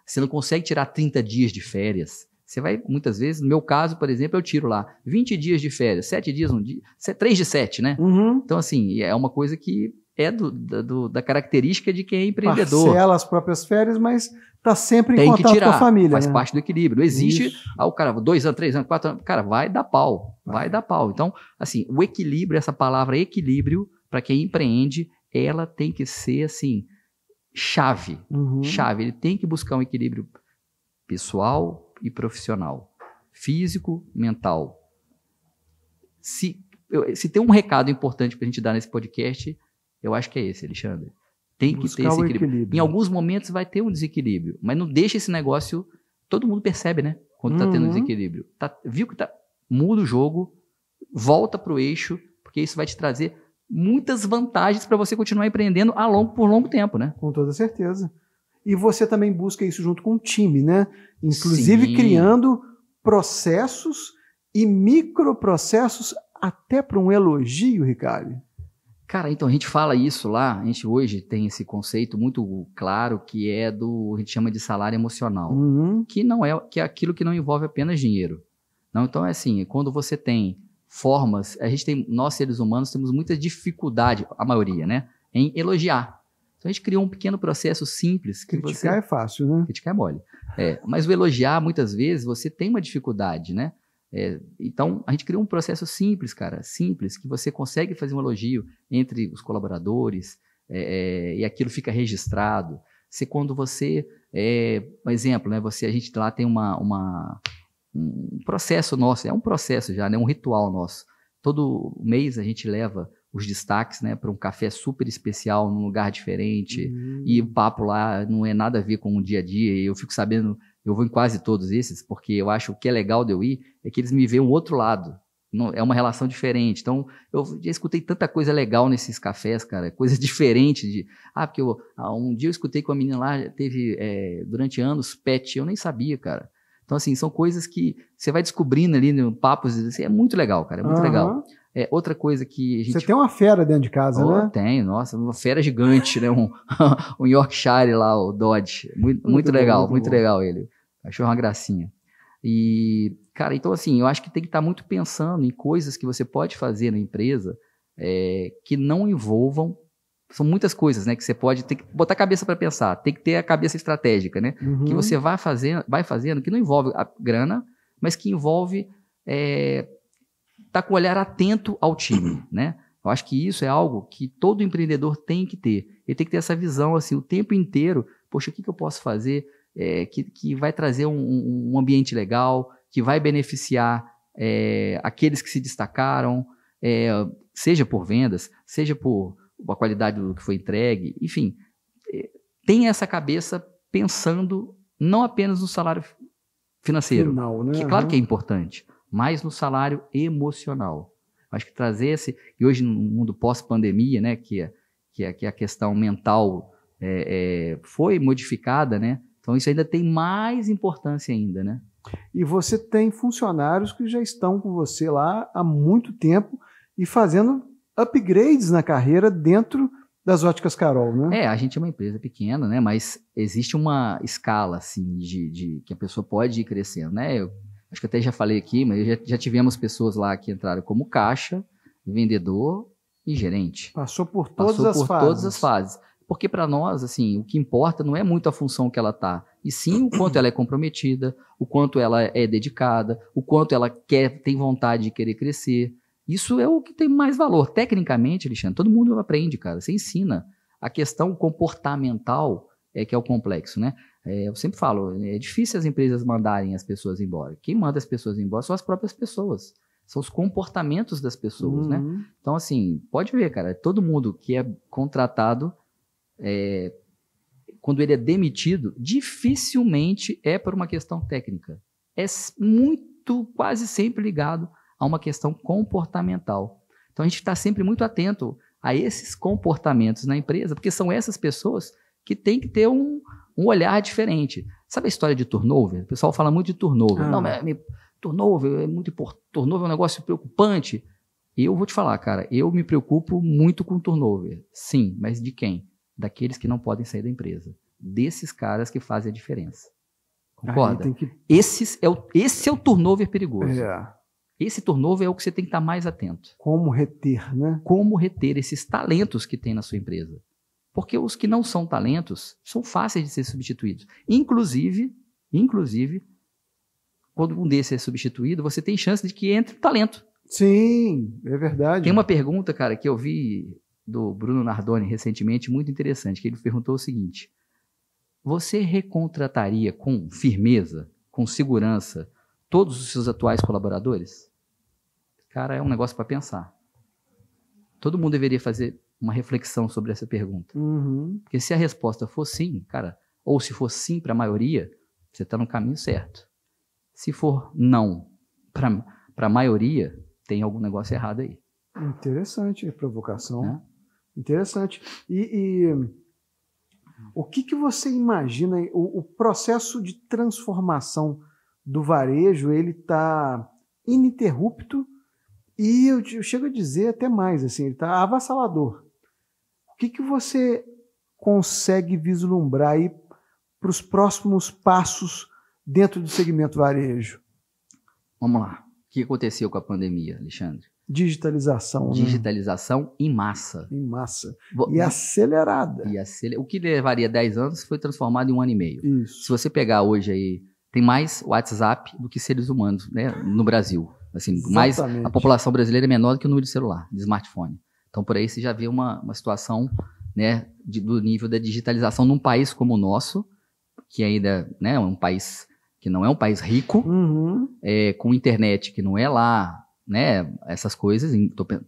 você não consegue tirar 30 dias de férias. Você vai, muitas vezes, no meu caso, por exemplo, eu tiro lá 20 dias de férias, 7 dias um dia, 3 de 7, né? Uhum. Então, assim, é uma coisa que é da característica de quem é empreendedor. Parcela as próprias férias, mas está sempre em Tem que contato tirar, com a família. faz né? parte do equilíbrio. Não existe, Isso. o cara, 2 anos, 3 anos, 4 anos, cara, vai dar pau, vai dar pau. Então, assim, o equilíbrio, essa palavra equilíbrio, para quem empreende, ela tem que ser, assim, chave. Chave. Ele tem que buscar um equilíbrio pessoal e profissional. Físico, mental. Se tem um recado importante para a gente dar nesse podcast, eu acho que é esse, Alexandre. Tem que ter esse equilíbrio. Em alguns momentos vai ter um desequilíbrio, mas não deixa esse negócio... Todo mundo percebe, né? Quando está tendo desequilíbrio. Viu que muda o jogo, volta para o eixo, porque isso vai te trazer muitas vantagens para você continuar empreendendo por longo tempo, né? Com toda certeza. E você também busca isso junto com o time, né? Inclusive Sim. criando processos e microprocessos até para um elogio, Ricardo. Cara, então a gente fala isso lá, a gente hoje tem esse conceito muito claro que a gente chama de salário emocional, que é aquilo que não envolve apenas dinheiro. Não, então é assim, quando você tem formas, nós seres humanos temos muita dificuldade, a maioria, né, em elogiar. Então a gente criou um pequeno processo simples. Criticar é fácil, né? Criticar é mole. Mas o elogiar, muitas vezes, você tem uma dificuldade, né? Então, a gente criou um processo simples, cara, simples, que você consegue fazer um elogio entre os colaboradores e aquilo fica registrado. Quando você, um exemplo, né? A gente lá tem um processo nosso, é um processo já, né? Um ritual nosso. Todo mês a gente leva os destaques, né, para um café super especial, num lugar diferente, e o papo lá não é nada a ver com o dia a dia, e eu fico sabendo, eu vou em quase todos esses, porque eu acho que o que é legal de eu ir é que eles me veem um outro lado, é uma relação diferente. Então, eu já escutei tanta coisa legal nesses cafés, cara, coisa diferente porque um dia eu escutei com a menina lá, teve, durante anos, pet, eu nem sabia, cara. Então, assim, são coisas que você vai descobrindo ali no papos, assim, é muito legal, cara, é muito legal. Outra coisa que a gente... Você tem uma fera dentro de casa, né? Tenho, nossa, uma fera gigante, né? Um Yorkshire lá, o Dodge. Muito legal, muito legal ele. Achou uma gracinha. E, cara, então assim, eu acho que tem que estar muito pensando em coisas que você pode fazer na empresa que não envolvam... São muitas coisas, né? Que você pode ter que botar a cabeça para pensar. Tem que ter a cabeça estratégica, né? Que você vai fazendo, que não envolve a grana, mas que envolve... tá com o olhar atento ao time, né? Eu acho que isso é algo que todo empreendedor tem que ter. Ele tem que ter essa visão, assim, o tempo inteiro. Poxa, o que eu posso fazer que vai trazer um ambiente legal, que vai beneficiar aqueles que se destacaram, seja por vendas, seja por a qualidade do que foi entregue, enfim. Tem essa cabeça pensando não apenas no salário financeiro, final, né? Que claro que é importante, mas no salário emocional. Acho que trazer e hoje no mundo pós-pandemia, né, que a questão mental foi modificada, né? Então isso ainda tem mais importância ainda, né? E você tem funcionários que já estão com você lá há muito tempo e fazendo upgrades na carreira dentro das Óticas Carol, né? A gente é uma empresa pequena, né? Mas existe uma escala, assim, de que a pessoa pode ir crescendo, né? Acho que até já falei aqui, mas já tivemos pessoas lá que entraram como caixa, vendedor e gerente. Passou por todas as fases. Porque para nós, assim, o que importa não é muito a função que ela está, e sim o quanto ela é comprometida, o quanto ela é dedicada, o quanto ela tem vontade de querer crescer. Isso é o que tem mais valor. Tecnicamente, Alexandre, todo mundo aprende, cara. Você ensina. A questão comportamental que é o complexo, né? Eu sempre falo, é difícil as empresas mandarem as pessoas embora. Quem manda as pessoas embora são as próprias pessoas. São os comportamentos das pessoas, né? Então, assim, pode ver, cara, todo mundo que é contratado, quando ele é demitido, dificilmente é por uma questão técnica. É quase sempre ligado a uma questão comportamental. Então, a gente está sempre muito atento a esses comportamentos na empresa, porque são essas pessoas que tem que ter um olhar diferente. Sabe a história de turnover? O pessoal fala muito de turnover. Não, turnover é muito importante. Turnover é um negócio preocupante. E eu vou te falar, cara, eu me preocupo muito com turnover. Sim, mas de quem? Daqueles que não podem sair da empresa. Desses caras que fazem a diferença. Concorda? Esse é o turnover perigoso. Esse turnover é o que você tem que estar mais atento. Como reter, né? Como reter esses talentos que tem na sua empresa. Porque os que não são talentos são fáceis de ser substituídos. Inclusive, quando um desses é substituído, você tem chance de que entre talento. Sim, é verdade. Tem uma pergunta, cara, que eu vi do Bruno Nardoni recentemente, muito interessante, que ele perguntou o seguinte: você recontrataria com firmeza, com segurança, todos os seus atuais colaboradores? Cara, é um negócio para pensar. Todo mundo deveria fazer uma reflexão sobre essa pergunta. Porque se a resposta for sim, cara, ou se for sim para a maioria, você está no caminho certo. Se for não para a maioria, tem algum negócio errado aí. Interessante a provocação. Interessante. E o que você imagina, o processo de transformação do varejo, ele está ininterrupto e eu chego a dizer até mais, assim, ele está avassalador. O que você consegue vislumbrar aí para os próximos passos dentro do segmento varejo? Vamos lá. O que aconteceu com a pandemia, Alexandre? Digitalização. Digitalização em massa. Em massa. E acelerada. O que levaria 10 anos foi transformado em 1 ano e meio. Isso. Se você pegar hoje aí, tem mais WhatsApp do que seres humanos, né, no Brasil. Assim, mais, a população brasileira é menor do que o número de celular, de smartphone. Então, por aí você já vê uma situação, né, do nível da digitalização num país como o nosso, que ainda, né, é um país que não é um país rico, com internet que não é lá, né, essas coisas.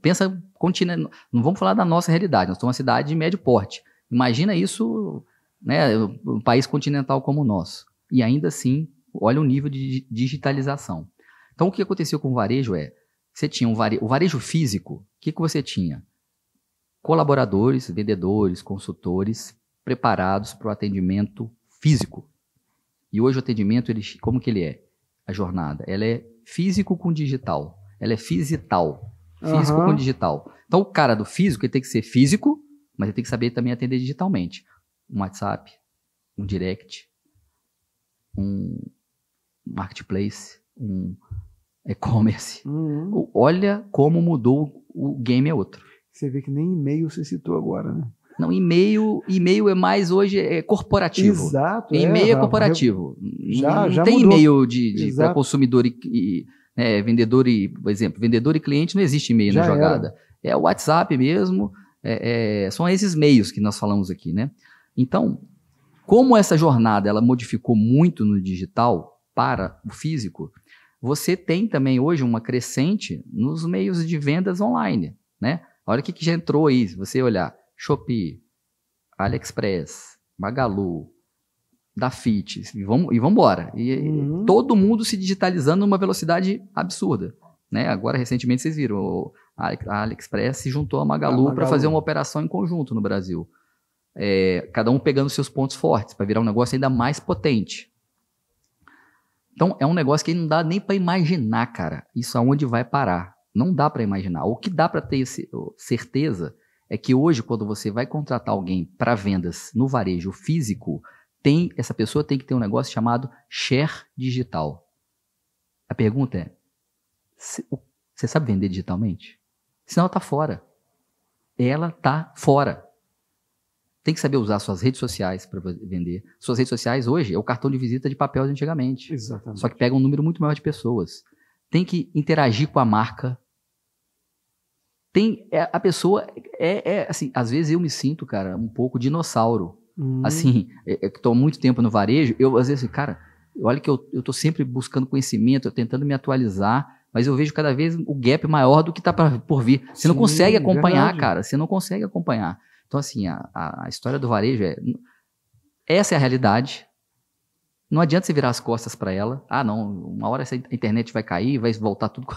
Pensa continente, não vamos falar da nossa realidade, nós somos uma cidade de médio porte. Imagina isso, né, um país continental como o nosso. E ainda assim, olha o nível de digitalização. Então, o que aconteceu com o varejo você tinha o varejo físico. O que você tinha? Colaboradores, vendedores, consultores preparados para o atendimento físico. E hoje o atendimento, como que ele é? A jornada, ela é físico com digital. Ela é fisital. Físico com digital. Então, o cara do físico, ele tem que ser físico, mas ele tem que saber também atender digitalmente. Um WhatsApp, um direct, um marketplace, um e-commerce. Olha como mudou, o game é outro. Você vê que nem e-mail você citou agora, né? Não, e-mail é mais hoje corporativo. Exato. E-mail é corporativo. Já tem mudou. E-mail para consumidor e vendedor e, por exemplo, vendedor e cliente, não existe e-mail na jogada. É o WhatsApp mesmo, são esses meios que nós falamos aqui, né? Então, como essa jornada ela modificou muito no digital para o físico, você tem também hoje uma crescente nos meios de vendas online, né? Olha o que já entrou aí, se você olhar, Shopee, AliExpress, Magalu, Dafit, e vamos embora. Todo mundo se digitalizando numa velocidade absurda, né? Agora, recentemente, vocês viram, a AliExpress se juntou a Magalu para fazer uma operação em conjunto no Brasil. Cada um pegando seus pontos fortes, para virar um negócio ainda mais potente. Então, é um negócio que não dá nem para imaginar, cara, isso aonde vai parar. Não dá para imaginar. O que dá para ter certeza é que hoje, quando você vai contratar alguém para vendas no varejo físico, essa pessoa tem que ter um negócio chamado share digital. A pergunta é, você sabe vender digitalmente? Senão ela está fora. Ela está fora. Tem que saber usar suas redes sociais para vender. Suas redes sociais hoje é o cartão de visita de papel de antigamente. Exatamente. Só que pega um número muito maior de pessoas. Tem que interagir com a marca. A pessoa assim, às vezes eu me sinto, cara, um pouco dinossauro. Assim, que estou há muito tempo no varejo, eu às vezes, cara, olha que eu estou sempre buscando conhecimento, tentando me atualizar, mas eu vejo cada vez o gap maior do que está por vir. Você não consegue acompanhar, verdade. Cara, você não consegue acompanhar. Então, assim, a história do varejo essa é a realidade. Não adianta você virar as costas para ela. Não, uma hora essa internet vai cair, vai voltar tudo.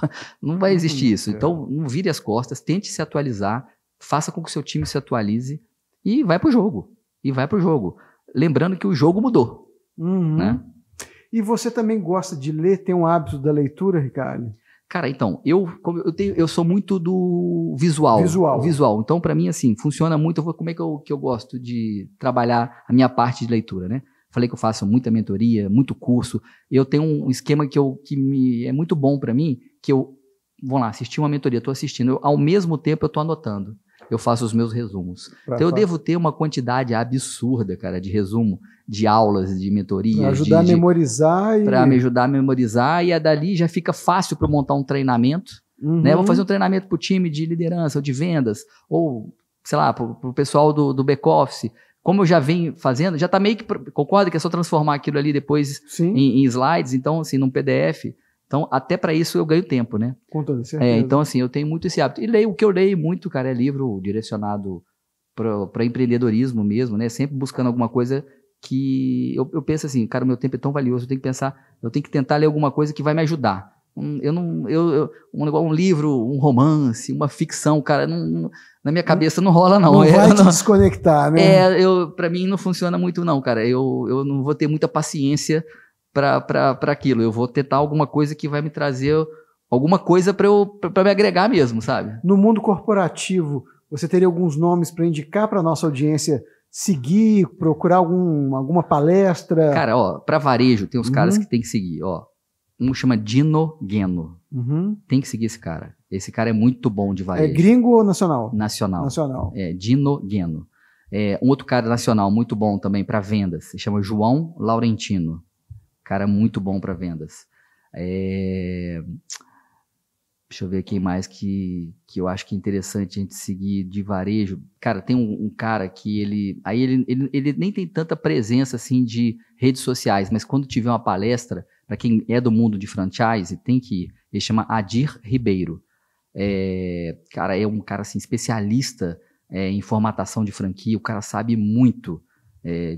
Não vai existir isso. Então, não vire as costas, tente se atualizar, faça com que o seu time se atualize e vai pro jogo. e vai pro jogo. Lembrando que o jogo mudou, né? E você também gosta de ler? Tem um hábito da leitura, Ricardo? Cara, então, eu sou muito do visual. Então, para mim, assim, funciona muito. Como é que eu gosto de trabalhar a minha parte de leitura, né? Falei que eu faço muita mentoria, muito curso. Eu tenho um esquema que é muito bom para mim, que vou lá, assistir uma mentoria, estou assistindo. Ao mesmo tempo, eu estou anotando. Eu faço os meus resumos. Então, eu devo ter uma quantidade absurda, cara, de resumo, de aulas, de mentoria. Para ajudar a memorizar. Para me ajudar a memorizar, e dali já fica fácil para montar um treinamento. Né? Vou fazer um treinamento para o time de liderança ou de vendas, ou, sei lá, para o pessoal do back-office. Como eu já venho fazendo, já está meio que... Concorda que é só transformar aquilo ali depois em slides, então, assim, num PDF. Então, até para isso eu ganho tempo, né? Com toda certeza. Então, assim, eu tenho muito esse hábito. E o que eu leio muito, cara, é livro direcionado para empreendedorismo mesmo, né? Sempre buscando alguma coisa que... Eu penso assim, cara, o meu tempo é tão valioso, eu tenho que tentar ler alguma coisa que vai me ajudar. Um livro, um romance, uma ficção, cara, na minha cabeça não rola, não. Não vai te desconectar, né? Pra mim não funciona muito, não, cara. Eu não vou ter muita paciência para aquilo. Eu vou tentar alguma coisa que vai me trazer alguma coisa para me agregar mesmo, sabe? No mundo corporativo, você teria alguns nomes para indicar para nossa audiência seguir, procurar alguma palestra? Cara, para varejo, tem uns caras que tem que seguir, Um chama Dino Geno. Tem que seguir esse cara. Esse cara é muito bom de varejo. É gringo ou nacional? Nacional. Dino Geno. Um outro cara nacional muito bom também para vendas, se chama João Laurentino. Cara muito bom para vendas. Deixa eu ver quem mais que eu acho que é interessante a gente seguir de varejo. Cara, tem um cara que ele nem tem tanta presença assim de redes sociais, mas quando tiver uma palestra, para quem é do mundo de franchise, tem que ir. Ele chama Adir Ribeiro. Cara, é um cara assim, especialista em formatação de franquia. O cara sabe muito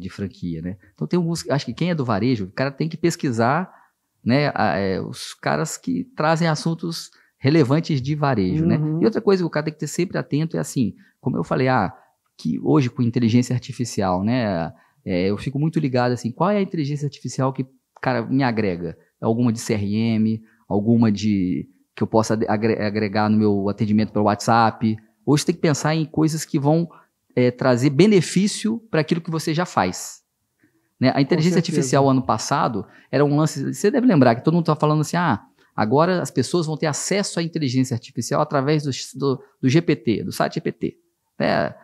de franquia, né? Então tem alguns, acho que quem é do varejo, o cara tem que pesquisar, né, os caras que trazem assuntos relevantes de varejo, né? E outra coisa que o cara tem que ter sempre atento é assim, como eu falei, que hoje com inteligência artificial, né, eu fico muito ligado assim, qual é a inteligência artificial que, cara, me agrega? Alguma de CRM, alguma que eu possa agregar no meu atendimento pelo WhatsApp. Hoje tem que pensar em coisas que vão trazer benefício para aquilo que você já faz. Né? A inteligência artificial ano passado era um lance, você deve lembrar que todo mundo estava falando assim, agora as pessoas vão ter acesso à inteligência artificial através do GPT, do site GPT. Era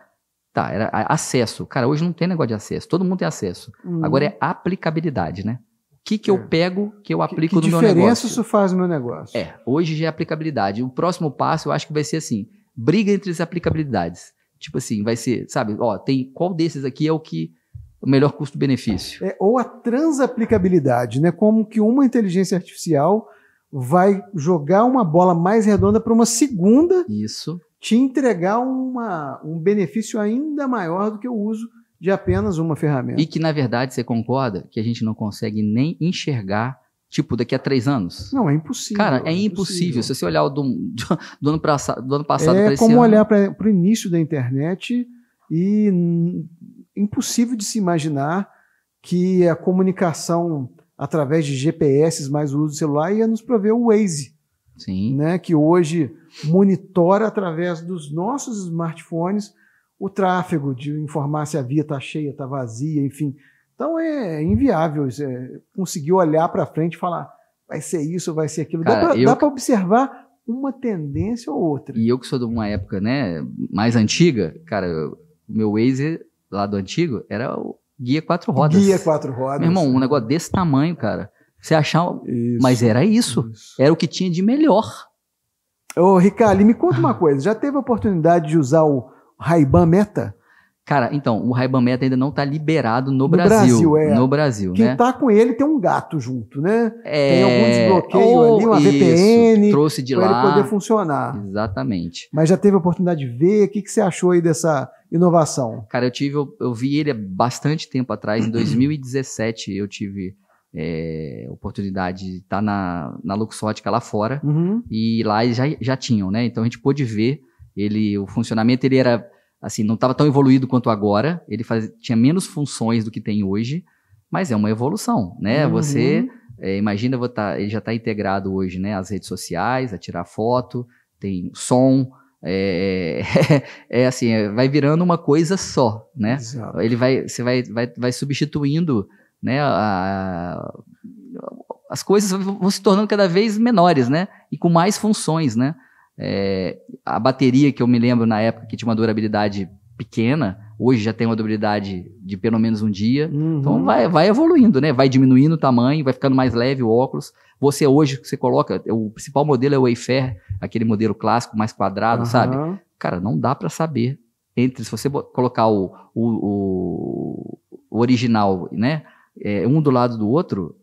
acesso. Cara, hoje não tem negócio de acesso, todo mundo tem acesso. Agora é aplicabilidade, né? O que eu pego, que eu aplico no meu negócio. Que diferença isso faz no meu negócio? Hoje já é aplicabilidade. O próximo passo eu acho que vai ser assim, briga entre as aplicabilidades. Tipo assim, vai ser, sabe, tem qual desses aqui é o melhor custo-benefício. Ou a transaplicabilidade, né? Como que uma inteligência artificial vai jogar uma bola mais redonda para uma segunda te entregar um benefício ainda maior do que o uso de apenas uma ferramenta. E que, na verdade, você concorda que a gente não consegue nem enxergar, tipo, daqui a 3 anos? Não, é impossível. Cara, é impossível. Se você olhar do ano passado para esse ano... É como olhar para o início da internet e impossível de se imaginar que a comunicação através de GPS mais o uso do celular ia nos prover o Waze. Sim. Né, que hoje monitora através dos nossos smartphones o tráfego, de informar se a via está cheia, está vazia, enfim. Então é inviável conseguir olhar para frente e falar vai ser isso, vai ser aquilo. Cara, dá para observar uma tendência ou outra. E eu que sou de uma época, né, mais antiga, cara, o meu Waze lá do antigo era o guia 4 rodas. Guia 4 rodas. Meu irmão, um negócio desse tamanho, cara. Você achar... Mas era isso. Era o que tinha de melhor. Ô, Ricardo, me conta uma coisa. Já teve a oportunidade de usar o Ray-Ban Meta? Cara, então, o Ray-Ban Meta ainda não está liberado no Brasil. No Brasil, Quem né? tá com ele tem um gato junto, né? Tem algum desbloqueio ali, uma VPN. Trouxe de lá. Para ele poder funcionar. Exatamente. Mas já teve a oportunidade de ver? O que você achou aí dessa inovação? Cara, eu vi ele há bastante tempo atrás. Em 2017 eu tive oportunidade de estar na Luxótica lá fora. E lá eles já tinham, né? Então a gente pôde ver o funcionamento. Ele era assim, não estava tão evoluído quanto agora, ele tinha menos funções do que tem hoje, mas é uma evolução, né? Uhum. Você, imagina, ele já está integrado hoje, né? As redes sociais, a tirar foto, tem som, assim, vai virando uma coisa só, né? Exato. Você vai substituindo, né? As coisas vão se tornando cada vez menores, né? E com mais funções, né? A bateria, que eu me lembro na época que tinha uma durabilidade pequena, hoje já tem uma durabilidade de pelo menos um dia. Uhum. Então vai evoluindo, né? Vai diminuindo o tamanho, vai ficando mais leve o óculos. Você coloca, o principal modelo é o Wayfair, aquele modelo clássico, mais quadrado, sabe? Cara, não dá para saber se você colocar o original, né? Um do lado do outro,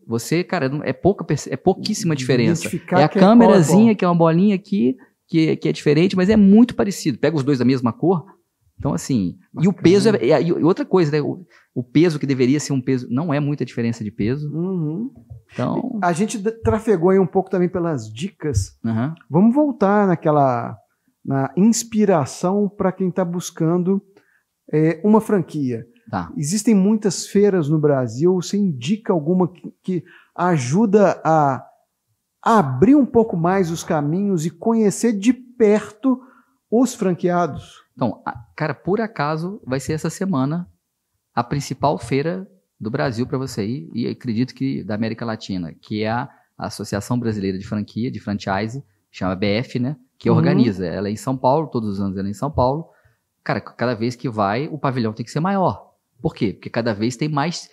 cara, é pouquíssima diferença. É a câmerazinha, que é uma bolinha aqui, que é diferente, mas é muito parecido. Pega os dois da mesma cor. Então, assim, bacana. E o peso e outra coisa, né? O peso que deveria ser um peso, não é muita diferença de peso. Uhum. Então, a gente trafegou aí um pouco também pelas dicas. Uhum. Vamos voltar na inspiração para quem está buscando uma franquia. Tá. Existem muitas feiras no Brasil. Você indica alguma que ajuda a abrir um pouco mais os caminhos e conhecer de perto os franqueados? Então, cara, por acaso vai ser essa semana a principal feira do Brasil para você ir, e acredito que da América Latina, que é a Associação Brasileira de Franquia, de Franchise, chama BF, né? Que organiza. Ela é em São Paulo, todos os anos ela é em São Paulo. Cara, cada vez que vai, o pavilhão tem que ser maior. Por quê? Porque cada vez tem mais...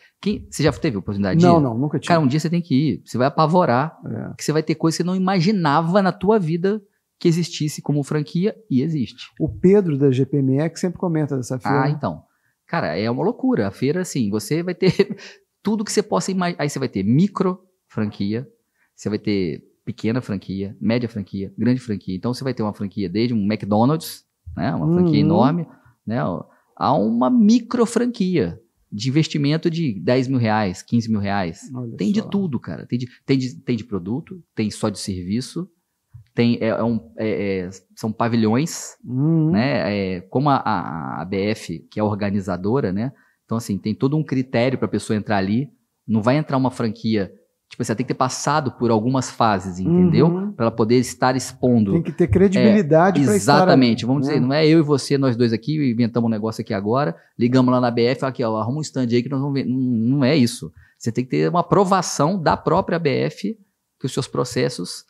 Você já teve a oportunidade de ir? Não, nunca tive. Cara, um dia você tem que ir. Você vai apavorar, que você vai ter coisas que você não imaginava na tua vida que existisse como franquia, e existe. O Pedro da GPME que sempre comenta dessa feira. Então. Cara, é uma loucura. A feira, assim, você vai ter tudo que você possa imaginar. Aí você vai ter micro franquia, você vai ter pequena franquia, média franquia, grande franquia. Então você vai ter uma franquia desde um McDonald's, né, uma franquia enorme, né, a uma micro franquia de investimento de 10 mil reais, 15 mil reais. Tem de tudo, cara. Tem de produto, tem só de serviço, são pavilhões, né? Como a BF, que é a organizadora, né? Então, assim, tem todo um critério para a pessoa entrar ali. Não vai entrar uma franquia... Tipo, você tem que ter passado por algumas fases, entendeu? Para ela poder estar expondo. Tem que ter credibilidade para estar ali. Exatamente. Vamos dizer, não é eu e você, nós dois aqui, inventamos um negócio aqui agora, ligamos lá na BF, aqui, ó, arruma um stand aí que nós vamos ver. Não é isso. Você tem que ter uma aprovação da própria BF que os seus processos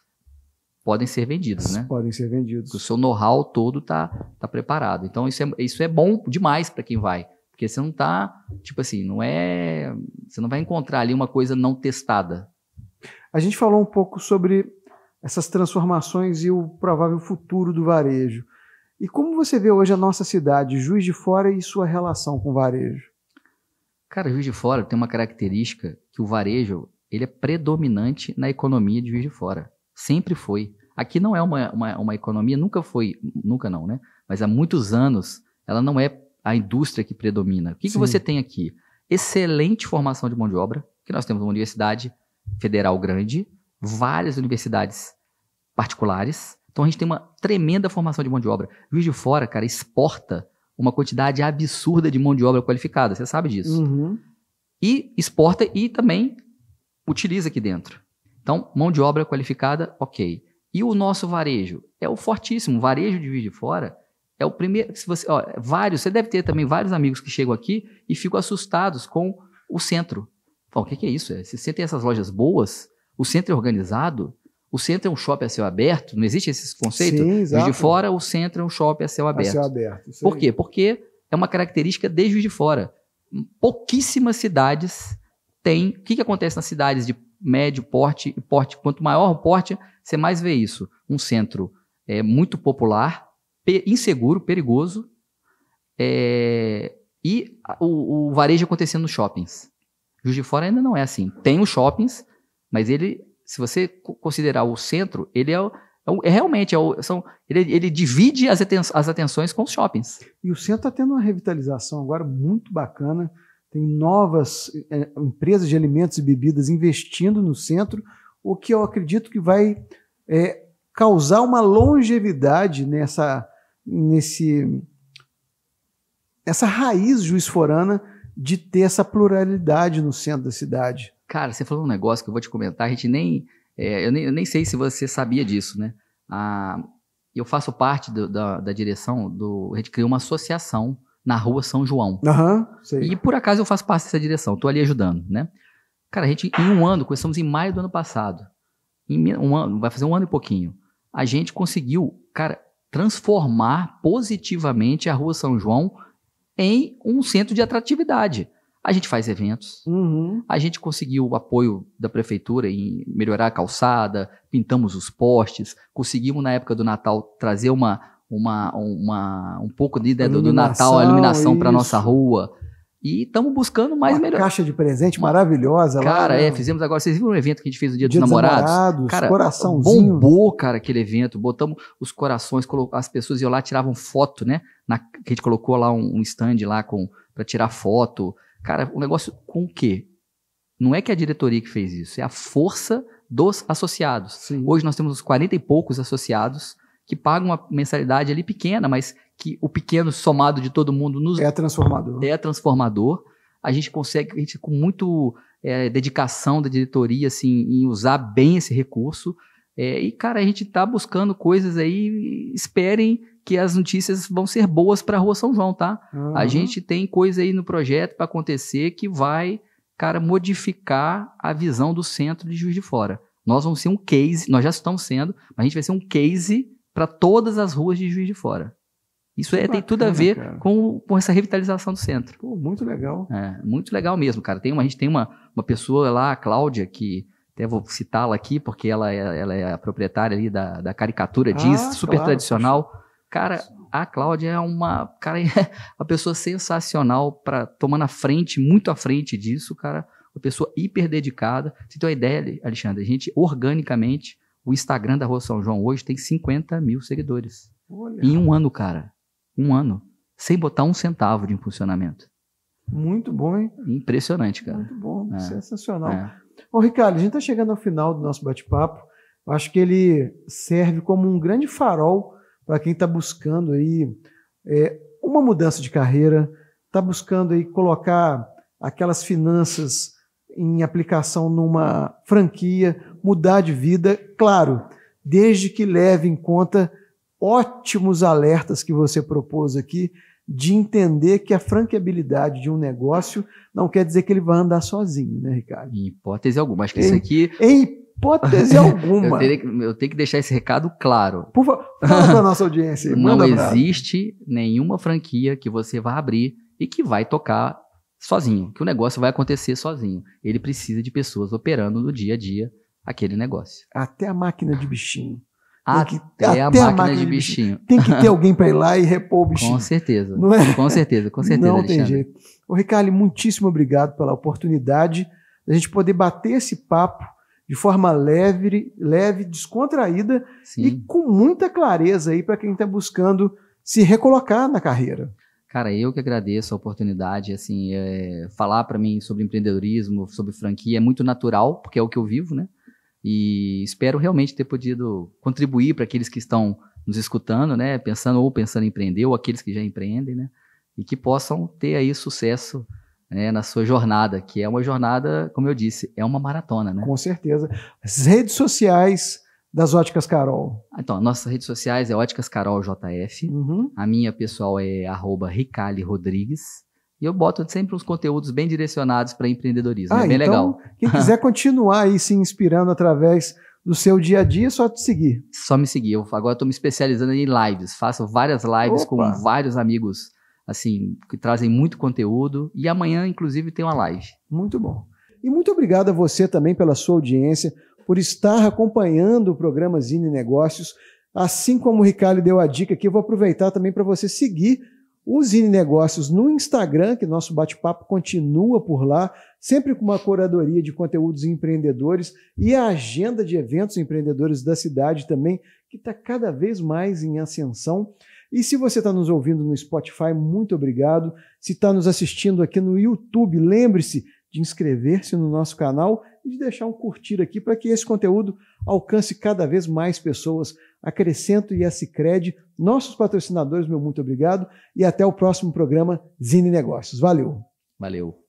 podem ser vendidos, né? Podem ser vendidos. Que o seu know-how todo tá preparado. Então, isso é bom demais para quem vai. Porque você não tá, tipo assim, você não vai encontrar ali uma coisa não testada. A gente falou um pouco sobre essas transformações e o provável futuro do varejo. E como você vê hoje a nossa cidade, Juiz de Fora, e sua relação com o varejo? Cara, Juiz de Fora tem uma característica que o varejo, ele é predominante na economia de Juiz de Fora. Sempre foi. Aqui não é uma economia, nunca foi, nunca não, né? Mas há muitos anos, ela não é a indústria que predomina. O que você tem aqui? Excelente formação de mão de obra, que nós temos uma universidade federal grande, várias universidades particulares. Então a gente tem uma tremenda formação de mão de obra. Juiz de Fora, cara, exporta uma quantidade absurda de mão de obra qualificada, você sabe disso. E exporta e também utiliza aqui dentro. Então, mão de obra qualificada, ok. E o nosso varejo é o fortíssimo. O varejo de Juiz de Fora é o primeiro. Você deve ter também vários amigos que chegam aqui e ficam assustados com o centro. Falam, o que é isso? Você tem essas lojas boas? O centro é organizado? O centro é um shopping a céu aberto? Não existe esse conceito? Sim, exato. Juiz de Fora, o centro é um shopping a céu aberto. A céu aberto. Por quê? Porque é uma característica de Juiz de Fora. Pouquíssimas cidades têm... O que acontece nas cidades de médio porte e porte? Quanto maior o porte, você mais vê isso. Um centro muito popular, inseguro, perigoso, e o varejo acontecendo nos shoppings. Juiz de Fora ainda não é assim. Tem os shoppings, mas se você considerar o centro, ele ele divide as atenções com os shoppings. E o centro está tendo uma revitalização agora muito bacana. Tem novas empresas de alimentos e bebidas investindo no centro, o que eu acredito que vai causar uma longevidade nesse essa raiz juiz-forana de ter essa pluralidade no centro da cidade? Cara, você falou um negócio que eu vou te comentar, a gente eu nem sei se você sabia disso, né? Eu faço parte da direção, a gente criou uma associação na Rua São João. Sei. E por acaso eu faço parte dessa direção, estou ali ajudando, né? Cara, a gente em um ano, começamos em maio do ano passado, vai fazer um ano e pouquinho, a gente conseguiu, cara, transformar positivamente a Rua São João em um centro de atratividade. A gente faz eventos, a gente conseguiu o apoio da prefeitura em melhorar a calçada, pintamos os postes, conseguimos na época do Natal trazer um pouco do Natal, a iluminação para nossa rua. E estamos buscando mais melhor. Caixa de presente maravilhosa lá. Cara, fizemos agora. Vocês viram um evento que a gente fez no Dia dos Namorados? Cara, coraçãozinho. Bombou, cara, aquele evento. Botamos os corações, as pessoas iam lá, tiravam foto, né? Que a gente colocou lá um stand lá para tirar foto. Cara, um negócio com o quê? Não é que a diretoria que fez isso, é a força dos associados. Sim. Hoje nós temos uns 40 e poucos associados que pagam uma mensalidade ali pequena, mas que o pequeno somado de todo mundo é transformador. É transformador. A gente consegue, com muito dedicação da diretoria, assim, em usar bem esse recurso. E, cara, a gente está buscando coisas aí, esperem que as notícias vão ser boas para a Rua São João, tá? A gente tem coisa aí no projeto para acontecer que vai, cara, modificar a visão do centro de Juiz de Fora. Nós vamos ser um case, nós já estamos sendo, mas a gente vai ser um case para todas as ruas de Juiz de Fora. Isso tem tudo a ver com essa revitalização do centro. Pô, muito legal. Muito legal mesmo, cara. A gente tem uma pessoa lá, a Cláudia, que até vou citá-la aqui, porque ela é a proprietária ali da Caricatura super tradicional. Poxa. Cara, a Cláudia é uma pessoa sensacional, tomando muito à frente disso, cara. Uma pessoa hiper dedicada. Você tem uma ideia, Alexandre? A gente, organicamente, o Instagram da Rua São João hoje tem 50 mil seguidores. Olha. Em um ano, cara. Um ano. Sem botar um centavo de funcionamento. Muito bom, hein? Impressionante, cara. Muito bom, sensacional. Ô, Ricardo, a gente está chegando ao final do nosso bate-papo. Acho que ele serve como um grande farol para quem está buscando aí uma mudança de carreira, está buscando aí colocar aquelas finanças em aplicação numa franquia, mudar de vida, claro, desde que leve em conta ótimos alertas que você propôs aqui, de entender que a franqueabilidade de um negócio não quer dizer que ele vai andar sozinho, né, Ricardo? Em hipótese alguma. Acho que isso aqui... Em hipótese alguma. Eu tenho que deixar esse recado claro. Por favor, fala para a nossa audiência. Não existe nenhuma franquia que você vai abrir e que vai tocar sozinho, que o negócio vai acontecer sozinho. Ele precisa de pessoas operando no dia a dia aquele negócio. Até a máquina de bichinho. Até a máquina de bichinho. Tem que ter alguém para ir lá e repor o bichinho. Com certeza. Não é? Com certeza. Não Alexandre. tem jeito. Ô, Ricardo, muitíssimo obrigado pela oportunidade da gente poder bater esse papo de forma leve, descontraída. Sim. E com muita clareza aí para quem está buscando se recolocar na carreira. Cara, eu que agradeço a oportunidade, assim, falar para mim sobre empreendedorismo, sobre franquia é muito natural, porque é o que eu vivo, né? E espero realmente ter podido contribuir para aqueles que estão nos escutando, né? Pensando em empreender, ou aqueles que já empreendem, né? E que possam ter aí sucesso, né, na sua jornada, que é uma jornada, como eu disse, é uma maratona, né? Com certeza. As redes sociais das Óticas Carol. Então, nossas redes sociais é Óticas Carol JF. A minha pessoal é @Ricali Rodrigues. E eu boto sempre uns conteúdos bem direcionados para empreendedorismo. É bem legal. Quem quiser continuar aí se inspirando através do seu dia a dia, é só te seguir. Só me seguir. Eu agora estou me especializando em lives. Faço várias lives com vários amigos, assim, que trazem muito conteúdo. E amanhã, inclusive, tem uma live. Muito bom. E muito obrigado a você também pela sua audiência, por estar acompanhando o programa Zine Negócios. Assim como o Ricardo deu a dica aqui, eu vou aproveitar também para você seguir o Zine Negócios no Instagram, que nosso bate-papo continua por lá, sempre com uma curadoria de conteúdos empreendedores e a agenda de eventos empreendedores da cidade também, que está cada vez mais em ascensão. E se você está nos ouvindo no Spotify, muito obrigado. Se está nos assistindo aqui no YouTube, lembre-se de inscrever-se no nosso canal e de deixar um curtir aqui para que esse conteúdo alcance cada vez mais pessoas a Crescento e a Sicredi, nossos patrocinadores, meu muito obrigado, e até o próximo programa Zine Negócios. Valeu! Valeu!